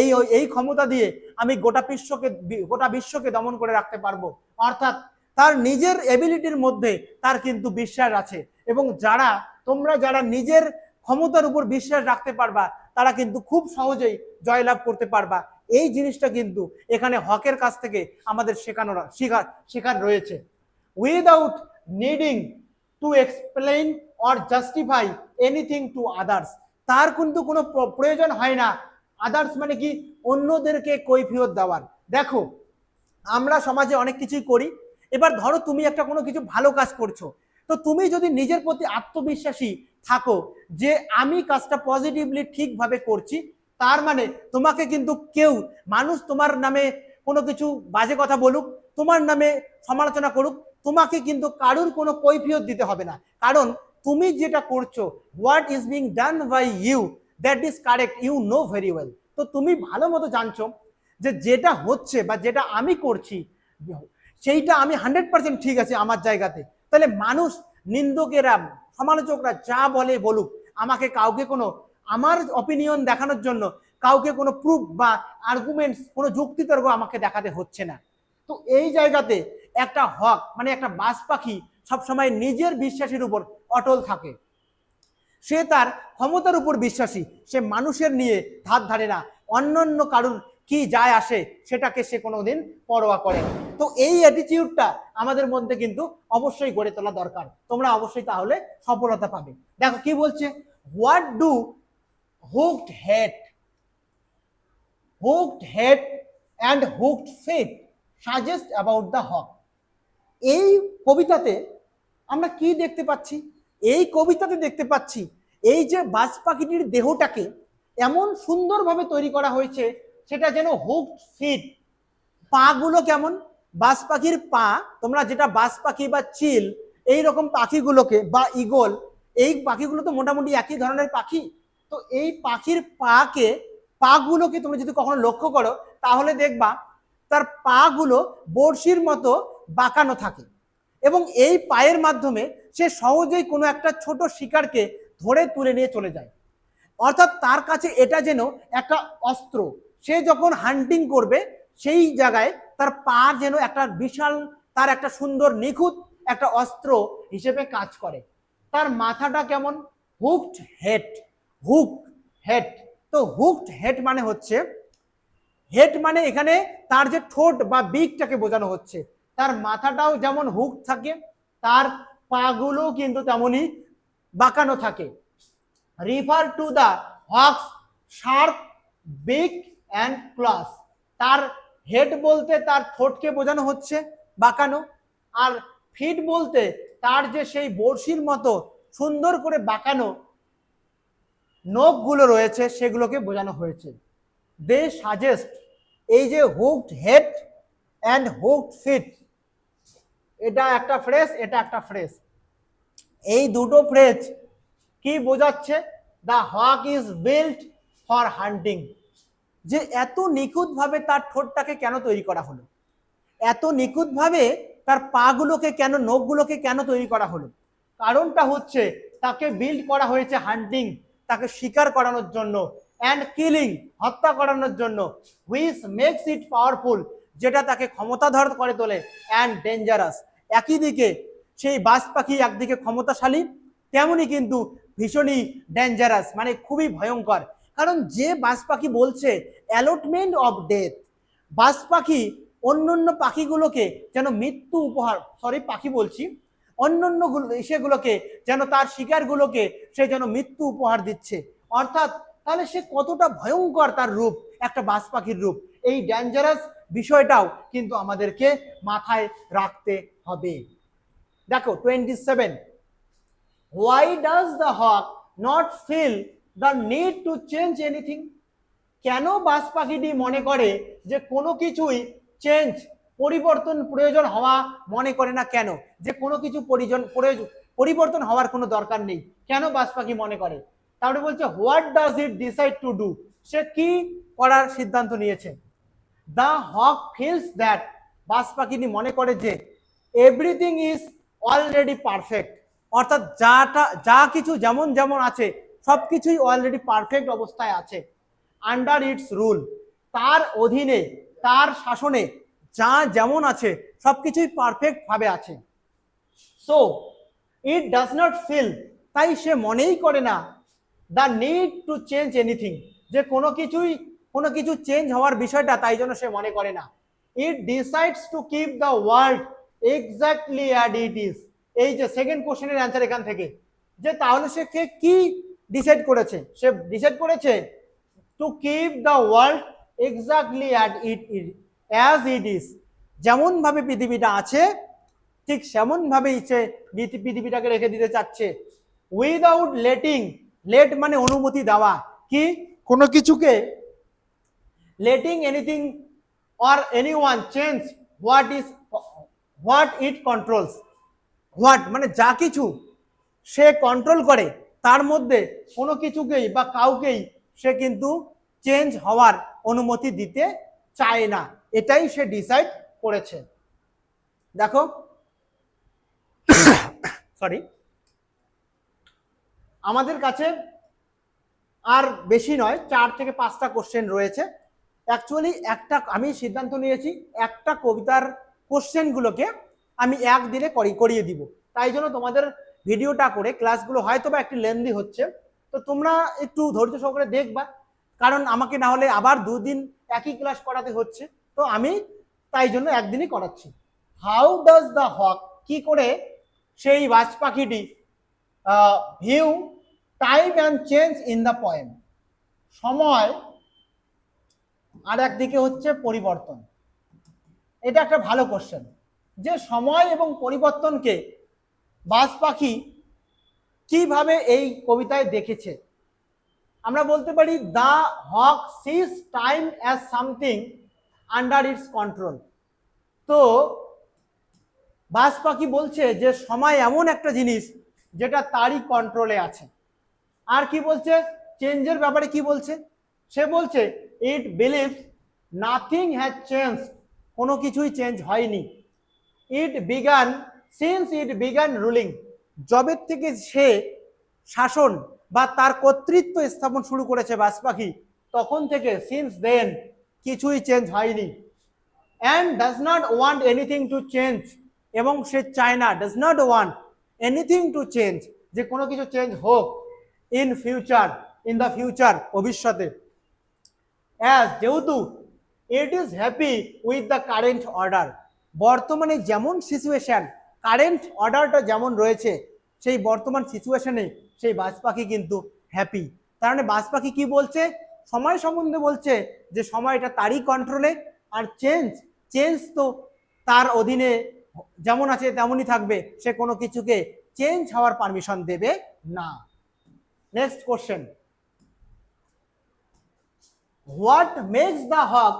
এই এই ক্ষমতা দিয়ে আমি গোটা বিশ্বকে দমন করে রাখতে পারবো। অর্থাৎ তার নিজের এবিলিটির মধ্যে তার কিন্তু বিশ্বাস আছে। এবং তোমরা যারা নিজের ক্ষমতার উপর বিশ্বাস রাখতে পারবা তারা কিন্তু খুব সহজেই জয়লাভ করতে পারবা। এই জিনিসটা কিন্তু এখানে হকের কাছ থেকে আমাদের শেখার রয়েছে। Without needing to explain or justify anything to others, তার কিন্তু কোনো প্রয়োজন হয় না আদার্স মানে কি, অন্যদেরকে কৈফিয়ত দেওয়ার। দেখো আমরা সমাজে অনেক কিছুই করি। এবার ধরো তুমি একটা কোনো কিছু ভালো কাজ করছো, তো তুমি যদি নিজের প্রতি আত্মবিশ্বাসী থাকো যে আমি কাজটা পজিটিভলি ঠিকভাবে করছি, তার মানে তোমাকে কিন্তু মানুষ তোমার নামে কোনো কিছু বাজে কথা বলুক, তোমার নামে সমালোচনা করুক, তোমাকে কিন্তু কারুর কোনো কৈফিয়ত দিতে হবে না। কারণ তুমি যেটা করছো, what is being done by you that is correct, you know very well. তো তুমি ভালো মতো জানছো যে যেটা হচ্ছে বা যেটা আমি করছি সেইটা আমি 100% ঠিক আছে আমার জায়গাতে। তাহলে মানুষ, নিন্দকেরা, সমালোচকরা যা বলে বলুক, আমাকে কাউকে কোনো আমার অপিনিয়ন দেখানোর জন্য কাউকে কোনো প্রুফ বা আর্গুমেন্টস, কোনো যুক্তিতর্ক আমাকে দেখাতে হচ্ছে না। তো এই জায়গাতে একটা হক মানে একটা বাজ পাখি সবসময় নিজের বিশ্বাসের উপর অটল থাকে। সে তার ক্ষমতার উপর বিশ্বাসী, সে মানুষের নিয়ে ধার ধারে না, অন্যান্য কারুর কি যায় আসে সেটাকে সে কোনোদিন পরোয়া করে না। তো এই অ্যাটিটিউডটা আমাদের মধ্যে কিন্তু অবশ্যই গড়ে তোলা দরকার, তোমরা অবশ্যই তাহলে সফলতা পাবে। দেখো কি বলছে, what do hooked head and hooked feet suggest about the hawk. এই কবিতাতে আমরা কি দেখতে পাচ্ছি? এই কবিতাতে দেখতে পাচ্ছি এই যে বাজ পাখিটির দেহটাকে এমন সুন্দরভাবে তৈরি করা হয়েছে, সেটা যেন হুকড ফিট। পা গুলো কেমন, বাজ পাখির পা, তোমরা যেটা বাজ পাখি বা চিল এই রকম পাখিগুলোকে বা ঈগল, এই পাখিগুলো তো মোটামুটি একই ধরনের পাখি। তো এই পাখির পাগুলোকে তুমি যদি কখনো লক্ষ্য করো তাহলে দেখবা তার পাগুলো বড়শির মতো বাঁকানো থাকে এবং এই পায়ের মাধ্যমে সে সহজেই কোনো একটা ছোট শিকারকে ধরে তুলে নিয়ে চলে যায়। অর্থাৎ তার কাছে এটা যেন একটা অস্ত্র, সে যখন হান্টিং করবে সেই জায়গায় তার পা যেন একটা বিশাল, তার একটা সুন্দর নিখুঁত একটা অস্ত্র হিসেবে কাজ করে। তার মাথাটা কেমন, হুকড হেড। তো হুকড হেড মানে হচ্ছে, হেড মানে এখানে তার যে ঠোঁট বা বিকটাকে বোঝানো হচ্ছে। তার মাথাটাও যেমন হুক থাকে, তার পাগুলো কিন্তু তেমনই বাঁকানো থাকে। Refer to the Hawks sharp বিক অ্যান্ড ক্লস, তার হেড বলতে তার ঠোঁটকে বোঝানো হচ্ছে বাঁকানো, আর ফিট বলতে তার যে সেই বড়শির মতো সুন্দর করে বাঁকানো নখগুলো রয়েছে সেগুলোকে বোঝানো হয়েছে। দে সাজেস্ট, এই যে hooked head and hooked feet, এটা একটা ফ্রেজ, এটা একটা ফ্রেজ। এই দুটো ফ্রেজ কি বোঝাচ্ছে? The hawk is built for hunting, যে এত নিখুঁতভাবে তার ঠোঁটটাকে কেন তৈরি করা হলো, এত নিখুঁতভাবে তার পাগুলোকে কেন, নখগুলোকে কেন তৈরি করা হলো? কারণটা হচ্ছে তাকে বিল্ড করা হয়েছে হান্টিং, তাকে শিকার করানোর জন্য, অ্যান্ড কিলিং, হত্যা করানোর জন্য, হুইচ মেক্স ইট পাওয়ারফুল, যেটা তাকে ক্ষমতাধর করে তোলে, অ্যান্ড ডেঞ্জারাস। একই দিকে সেই বাজ পাখি একদিকে ক্ষমতাশালী, তেমনি কিন্তু ভীষণই ডেঞ্জারাস, মানে খুবই ভয়ঙ্কর। কারণ যে বাজ পাখি বলছে অ্যালটমেন্ট অফ ডেথ, বাজ পাখি অন্যান্য পাখিগুলোকে যেন মৃত্যু উপহার, পাখি বলছি, অন্যান্য সেগুলোকে যেন, তার শিকারগুলোকে সে যেন মৃত্যু উপহার দিচ্ছে। অর্থাৎ তাহলে সে কতটা ভয়ঙ্কর তার রূপ, একটা বাজ পাখির রূপ। এই ডেঞ্জারাস বিষয়টাও কিন্তু আমাদেরকে মাথায় রাখতে হবে। দেখো 27, why does the hawk not feel the need to change anything, কেন বাজ পাখিটি মনে করে যে কোনো কিছুই চেঞ্জ পরিবর্তন প্রয়োজন হওয়া মনে করে না, কেন যে কোনো কিছু পরিবর্তন হওয়ার কোনো দরকার নেই, কেন বাজ পাখি মনে করে? তাহলে বলছে what does it decide to do, সে কি করার সিদ্ধান্ত নিয়েছে? দ্য হক ফিলস দ্যাট, বাজ পাখিটি মনে করে যে এভরিথিং ইজ অলরেডি পারফেক্ট, অর্থাৎ যা কিছু যেমন যেমন আছে সব কিছুই অলরেডি পারফেক্ট অবস্থায় আছে। আন্ডার ইটস রুল, তার অধীনে তার শাসনে যা যেমন আছে সবকিছুই পারফেক্ট ভাবে আছে। So it does not feel, তাই সে মনেই করে না the need to change anything, যে কোনো কিছু চেঞ্জ হওয়ার বিষয়টা তাই জন্য সে মনে করে না। It decides to keep the world exactly as it is, এই যে সেকেন্ড কোশ্চেনের অ্যান্সার এখান থেকে, যে তাহলে সে কি ডিসাইড করেছে? সে ডিসাইড করেছে two keep the world exactly as it is, যেমন ভাবে পৃথিবীটা আছে ঠিক সেমন ভাবেই সে পৃথিবীটাকে রেখে দিতে চাচ্ছে। উইদাউট লেটিং, লেট মানে অনুমতি দেওয়া, কি কোনো কিছুকে letting anything or anyone change what it controls, what মানে যা কিছু সে কন্ট্রোল করে তার মধ্যে কোনো কিছুকেই বা কাউকেই সে কিন্তু চেঞ্জ হওয়ার অনুমতি দিতে চায় না, এটাই সে ডিসাইড করেছে। দেখো সরি, আমাদের কাছে আর বেশি নয় 4 থেকে 5টা কোশ্চেন রয়েছে। অ্যাকচুয়ালি আমি সিদ্ধান্ত নিয়েছি একটা কবিতার কোশ্চেনগুলোকে আমি একদিনে করিয়ে দিব, তাই জন্য তোমাদের ভিডিওটা করে ক্লাসগুলো হয়তো বা একটু লেন্দি হচ্ছে, তো তোমরা একটু ধৈর্য সহকারে দেখবা, কারণ আমাকে না হলে আবার 2 দিন একই ক্লাস করাতে হচ্ছে, তো আমি তাই জন্য একদিনই করাচ্ছি। হাউ ডাজ দ্য হক, কি করে সেই বাজ পাখিটি view time and change in the poem, সময় আর একদিকে হচ্ছে পরিবর্তন। এটা একটা ভালো কোশ্চেন, যে সময় এবং পরিবর্তনকে বাজ পাখি কিভাবে এই কবিতায় দেখেছে। আমরা বলতে পারি the hawk sees time as something under its control, তো বাজ পাখি বলছে যে সময় এমন একটা জিনিস যেটা তারই কন্ট্রোলে আছে। আর কি বলছে চেঞ্জের ব্যাপারে, কি বলছে? সে বলছে it believes nothing has change, কোনো কিছুই চেঞ্জ হয়নি। It began since it began ruling, জবের থেকে সে শাসন বা তার কর্তৃত্ব স্থাপন শুরু করেছে বাজ পাখি, তখন থেকে সিন্স দেন কিছুই চেঞ্জ হয়নি। And does not want anything to change, এবং সে চায় না, does not want anything to change, যে কোনো কিছু চেঞ্জ হোক in future, in the future, ভবিষ্যতে। অ্যাজ যেহেতু it is happy with the current order, বর্তমানে যেমন সিচুয়েশন, কারেন্ট অর্ডারটা যেমন রয়েছে সেই বর্তমান সিচুয়েশনে সেই বাজ পাখি কিন্তু হ্যাপি। তার মানে বাজ পাখি কি বলছে? সময় সম্বন্ধে বলছে যে সময়টা তারই কন্ট্রোলে, আর চেঞ্জ তো তার অধীনে যেমন আছে তেমনই থাকবে, সে কোনো কিছুকে চেঞ্জ হওয়ার পারমিশন দেবে না। Next question, what makes the hawk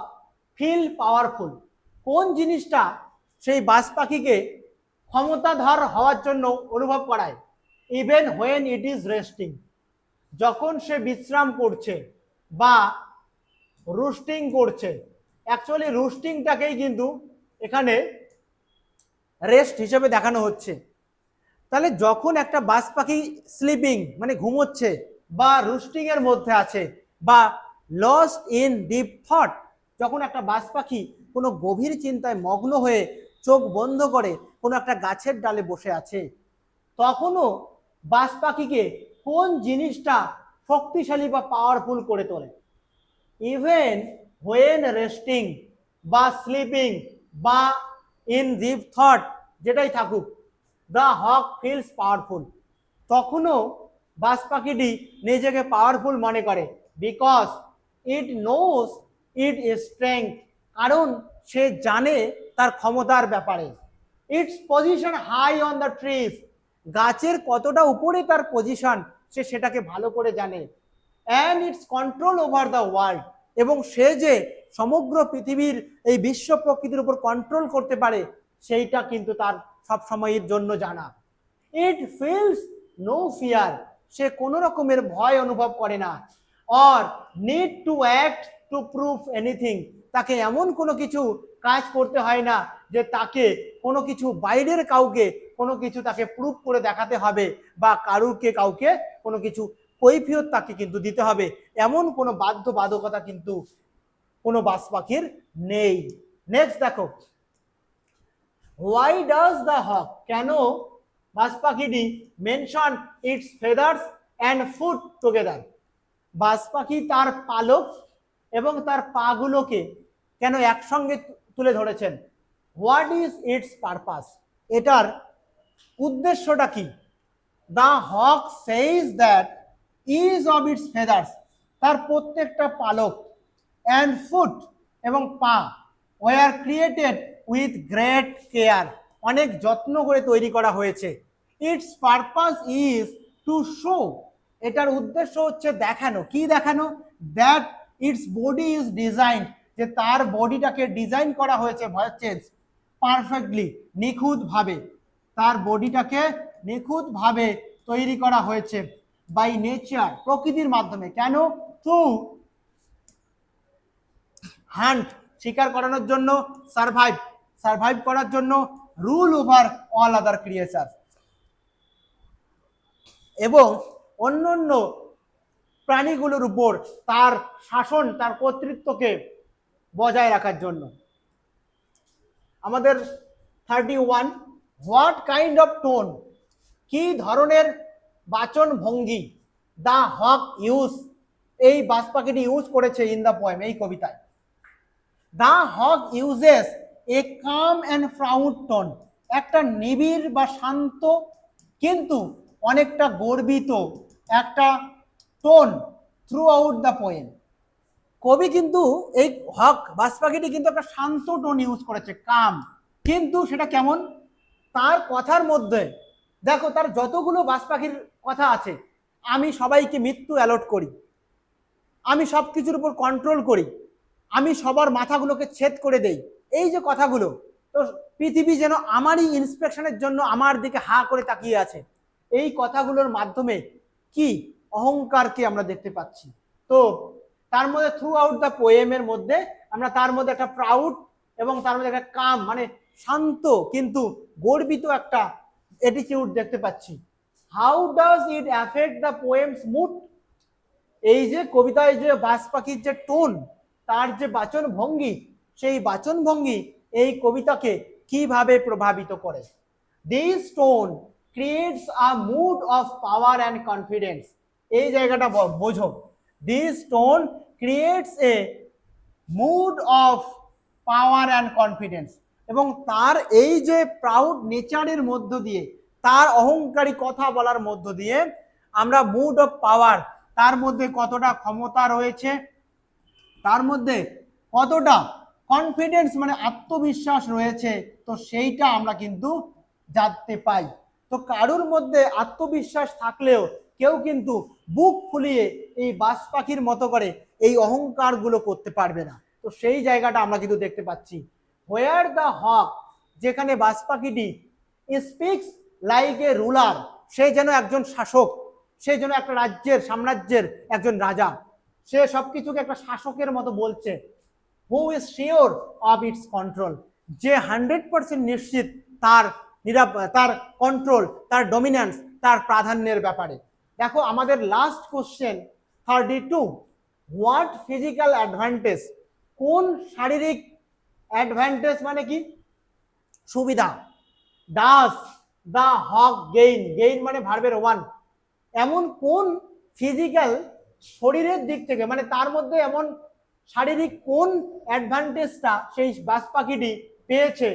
feel powerful, কোন জিনিসটা সেই বাজ পাখিকে ক্ষমতাধর হওয়ার জন্য অনুভব করায়? Even when it is resting, যখন সে বিশ্রাম করছে বা রুস্টিং করছে। অ্যাকচুয়ালি রুস্টিংটাকেই কিন্তু এখানে রেস্ট হিসেবে দেখানো হচ্ছে। তাহলে যখন একটা বাজ পাখি স্লিপিং মানে ঘুমোচ্ছে বা রুস্টিং এর মধ্যে আছে বা লস্ট ইন ডিপ থট, যখন একটা বাজ পাখি কোনো গভীর চিন্তায় মগ্ন হয়ে চোখ বন্ধ করে কোনো একটা গাছের ডালে বসে আছে, তখনও বাজ পাখিকে কোন জিনিসটা শক্তিশালী বা পাওয়ারফুল করে তোলে? ইভেন হোয়েন রেস্টিং বা স্লিপিং বা ইন ডিপ থট, যেটাই থাকুক, দ্য হক ফিলস পাওয়ারফুল, তখনও বাজ পাখিটি নিজেকে পাওয়ারফুল মনে করে। Because it knows it strength, কারণ সে জানে তার ক্ষমতার ব্যাপারে। Its position high on the trees, গাছের কতটা উপরে তার পজিশন সে সেটাকে ভালো করে জানে। And it's control over the world, এবং সে যে সমগ্র পৃথিবীর এই বিশ্ব প্রকৃতির উপর কন্ট্রোল করতে পারে সেইটা কিন্তু তার সব সময়ের জন্য জানা। ইট ফিলস নো ফিয়ার, সে কোনো রকমের ভয় অনুভব করে না। Or need to act to prove anything, তাকে এমন কোনো কিছু কাজ করতে হয় না যে তাকে কোনো কিছু বাইরের কাউকে কোনো কিছু তাকে প্রুভ করে দেখাতে হবে বা কাউকে কোনো কিছু কৈফিয়ত তাকে কিন্তু দিতে হবে, এমন কোনো বাধ্যবাধকতা কিন্তু কোনো বাজ পাখির নেই। নেক্সট দেখো, হোয়াই ডাজ দ্য হক, কেন বাজ পাখিটি mention it's feathers and foot together, বাজ পাখি তার পালক এবং তার পাগুলোকে কেন একসঙ্গে তুলে ধরেছেন? হোয়াট ইজ ইটস পারপাস, এটার উদ্দেশ্যটা কি? The hawk says that is of its feathers, তার প্রত্যেকটা পালক, অ্যান্ড ফুট এবং পা, were created with great care, অনেক যত্ন করে তৈরি করা হয়েছে। Its purpose is to show, এটার উদ্দেশ্য হচ্ছে দেখানো, কি দেখানো? That its body is design, যে তার বডিটাকে ডিজাইন করা হয়েছে পারফেক্টলি, নিখুঁতভাবে, তার বডিটাকে নিখুঁতভাবে তৈরি করা হয়েছে বাই নেচার, প্রকৃতির মাধ্যমে। কেন? টু হান্ট, শিকার করানোর জন্য, সার্ভাইভ করার জন্য, rule over all other creature, এবং অন্যান্য প্রাণীগুলোর উপর তার শাসন, তার কর্তৃত্বকে বজায় রাখার জন্য। আমাদের 31, হোয়াট কাইন্ড অফ টোন, কি ধরনের বাচন ভঙ্গি দ্য হক ইউজ, এই বাজ পাখিটি ইউজ করেছে ইন দ্য পোয়েম, এই কবিতায়। The hawk uses a calm and proud tone, একটা নিবিড় বা শান্ত কিন্তু অনেকটা গর্বিত একটা tone throughout the poem. কবি কিন্তু এই হক বাজ পাখিটি কিন্তু একটা শান্ত টোন ইউজ করেছে, কাম, কিন্তু সেটা কেমন? তার কথার মধ্যে দেখো, তার যতগুলো বাজ পাখির কথা আছে, আমি সবাইকে মৃত্যু অ্যালট করি, আমি সব কিছুর উপর কন্ট্রোল করি, আমি সবার মাথাগুলোকে ছেদ করে দেই, এই যে কথাগুলো, তো পৃথিবী যেন আমারই ইন্সপেকশনের জন্য আমার দিকে হা করে তাকিয়ে আছে, এই কথাগুলোর মাধ্যমে কি অহংকারকে আমরা দেখতে পাচ্ছি। তো তার মধ্যে থ্রু আউট দ্য পোয়েমের মধ্যে আমরা তার মধ্যে একটা প্রাউড এবং তার মধ্যে একটা কাম, মানে শান্ত কিন্তু গর্বিত একটা অ্যাটিটিউড দেখতে পাচ্ছি। How does it affect the poem's mood, এই যে কবিতায় যে বাজ পাখির যে টোন, তার যে বাচন ভঙ্গি, সেই বাচন ভঙ্গি এই কবিতাকে কিভাবে প্রভাবিত করে? This tone creates a mood of power and confidence, এই জায়গাটা বোঝো। This tone creates a mood of power and confidence, এবং তার এই যে প্রাউড নেচারের মধ্য দিয়ে, তার অহংকারী কথা বলার মধ্য দিয়ে আমরা মুড অফ পাওয়ার, তার মধ্যে কতটা ক্ষমতা রয়েছে, তার মধ্যে কতটা কনফিডেন্স মানে আত্মবিশ্বাস রয়েছে, তো সেইটা আমরা কিন্তু জানতে পাই। তো কারুর মধ্যে আত্মবিশ্বাস থাকলেও কেউ কিন্তু বুক ফুলিয়ে এই বাজ পাখির মতো করে এই অহংকারগুলো করতে পারবে না, তো সেই জায়গাটা আমরা কিন্তু দেখতে পাচ্ছি। হোয়ার দ্য হক, যেখানে বাজ পাখিটি স্পিক্স লাইক এ রুলার, সে যেন একজন শাসক, সে যেন একটা সাম্রাজ্যের একজন রাজা, সে সবকিছুকে একটা শাসকের মতো বলছে। Who is sure of its control, যে 100% নিশ্চিত তার কন্ট্রোল, তার ডমিন্যান্স, তার প্রাধান্যের ব্যাপারে। দেখো আমাদের last question 32, what physical advantage, কোন শারীরিক অ্যাডভান্টেজ মানে কি সুবিধা, ডাজ দ্য হক গেইন মানে ভার্বের ওয়ান, এমন কোন ফিজিক্যাল শরীরের দিক থেকে, মানে তার মধ্যে এমন শারীরিক কোন অ্যাডভান্টেজটা সেই বাজ পাখিটি পেয়েছে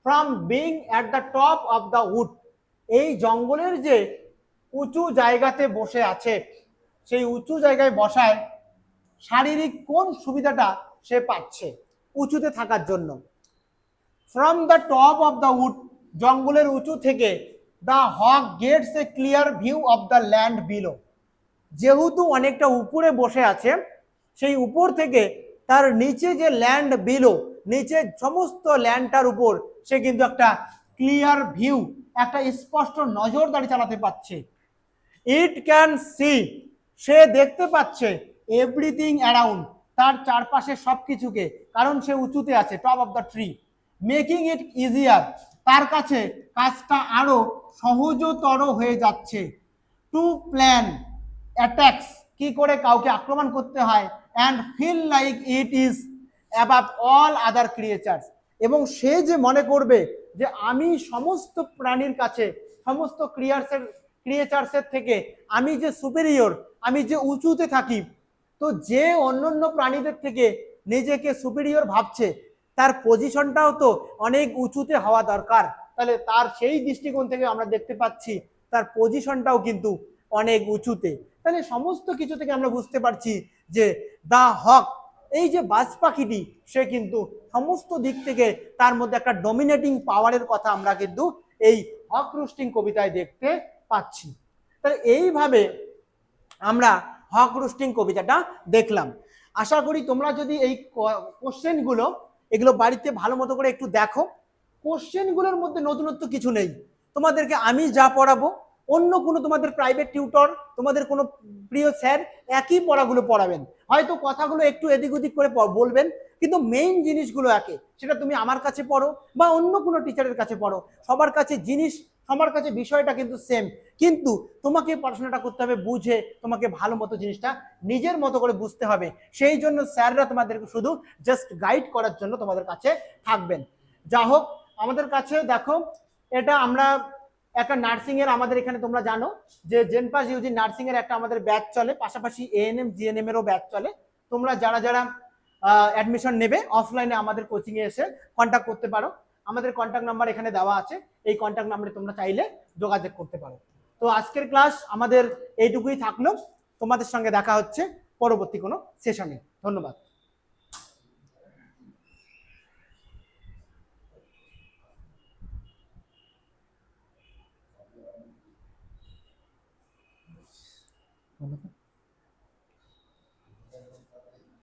from being at the top of the would, এই জঙ্গলের যে উঁচু জায়গাতে বসে আছে, সেই উঁচু জায়গায় বসায় শারীরিক কোন সুবিধাটা সে পাচ্ছে উঁচুতে থাকার জন্য। From the top of the wood, জঙ্গলের উঁচু থেকে, the hawk gets a clear view of the land below, যেহেতু অনেকটা উপরে বসে আছে, সেই উপর থেকে তার নিচে যে ল্যান্ড বিলো, নিচে সমস্ত ল্যান্ডটার উপর সে কিন্তু একটা ক্লিয়ার ভিউ, একটা স্পষ্ট নজরদারি চালাতে পারছে। ইট ক্যান সি, সে দেখতে পাচ্ছে এভরিথিং অ্যারাউন্ড, তার চারপাশে সবকিছুকে, কারণ সে উঁচুতে আছে, top of the tree. Making it easier, তার কাছে কাজটা আরো সহজতর হয়ে যাচ্ছে। টু প্ল্যান অ্যাটাকস, কি করে কাউকে আক্রমণ করতে হয়, and feel like it is above all other creatures, এবং সে যে মনে করবে যে আমি সমস্ত প্রাণীর কাছে, সমস্ত ক্রিয়েচার্সের থেকে আমি যে সুপেরিয়র, আমি যে উঁচুতে থাকি। তো যে অন্যান্য প্রাণীদের থেকে নিজেকে সুপেরিয়র ভাবছে, তার পজিশনটাও তো অনেক উঁচুতে হওয়া দরকার। তাহলে তার সেই দৃষ্টিকোণ থেকে আমরা দেখতে পাচ্ছি তার পজিশনটাও কিন্তু অনেক উঁচুতে। তাহলে সমস্ত কিছু থেকে আমরা বুঝতে পারছি যে দা হক, এই যে বাজ পাখিটি, সে কিন্তু সমস্ত দিক থেকে তার মধ্যে একটা ডমিনেটিং পাওয়ারের কথা আমরা কিন্তু এই হক রুস্টিং কবিতায় দেখতে পাচ্ছি। তাহলে এইভাবে আমরা হক রুস্টিং কবিতাটা দেখলাম। আশা করি তোমরা যদি এই কোশ্চেনগুলো এগুলো বাড়িতে ভালো মতো করে একটু দেখো। কোশ্চেনগুলোর মধ্যে নতুনত্ব কিছু নেই। তোমাদেরকে আমি যা পড়াবো, অন্য কোনো তোমাদের প্রাইভেট টিউটর, তোমাদের কোনো প্রিয় স্যার একই পড়াগুলো পড়াবেন। হয়তো কথাগুলো একটু এদিক ওদিক করে বলবেন, কিন্তু মেইন জিনিসগুলো একে। সেটা তুমি আমার কাছে পড়ো বা অন্য কোনো টিচারের কাছে পড়ো, সবার কাছে জিনিস, সবার কাছে বিষয়টা কিন্তু সেম। কিন্তু তোমাকে পড়াশোনাটা করতে হবে বুঝে, তোমাকে ভালো মতো জিনিসটা নিজের মতো করে বুঝতে হবে। সেই জন্য স্যাররা তোমাদেরকে শুধু জাস্ট গাইড করার জন্য তোমাদের কাছে থাকবেন। যা হোক, আমাদের কাছে দেখো, এটা আমরা একটা নার্সিং এর, আমাদের এখানে তোমরা জানো যে জেনপাস ইউজি নার্সিং এর একটা আমাদের ব্যাচ চলে, পাশাপাশি এএনএম জিএনএম এরও ব্যাচ চলে। তোমরা যারা যারা অ্যাডমিশন নেবে অফলাইনে আমাদের কোচিং এ এসে কন্ট্যাক্ট করতে পারো। আমাদের কন্ট্যাক্ট নাম্বার এখানে দেওয়া আছে, এই কন্ট্যাক্ট নাম্বারে তোমরা চাইলে যোগাযোগ করতে পারো। তো আজকের ক্লাস আমাদের এইটুকুই থাকলো। তোমাদের সঙ্গে দেখা হচ্ছে পরবর্তী কোনো সেশনে। ধন্যবাদ। ধন্যবাদ।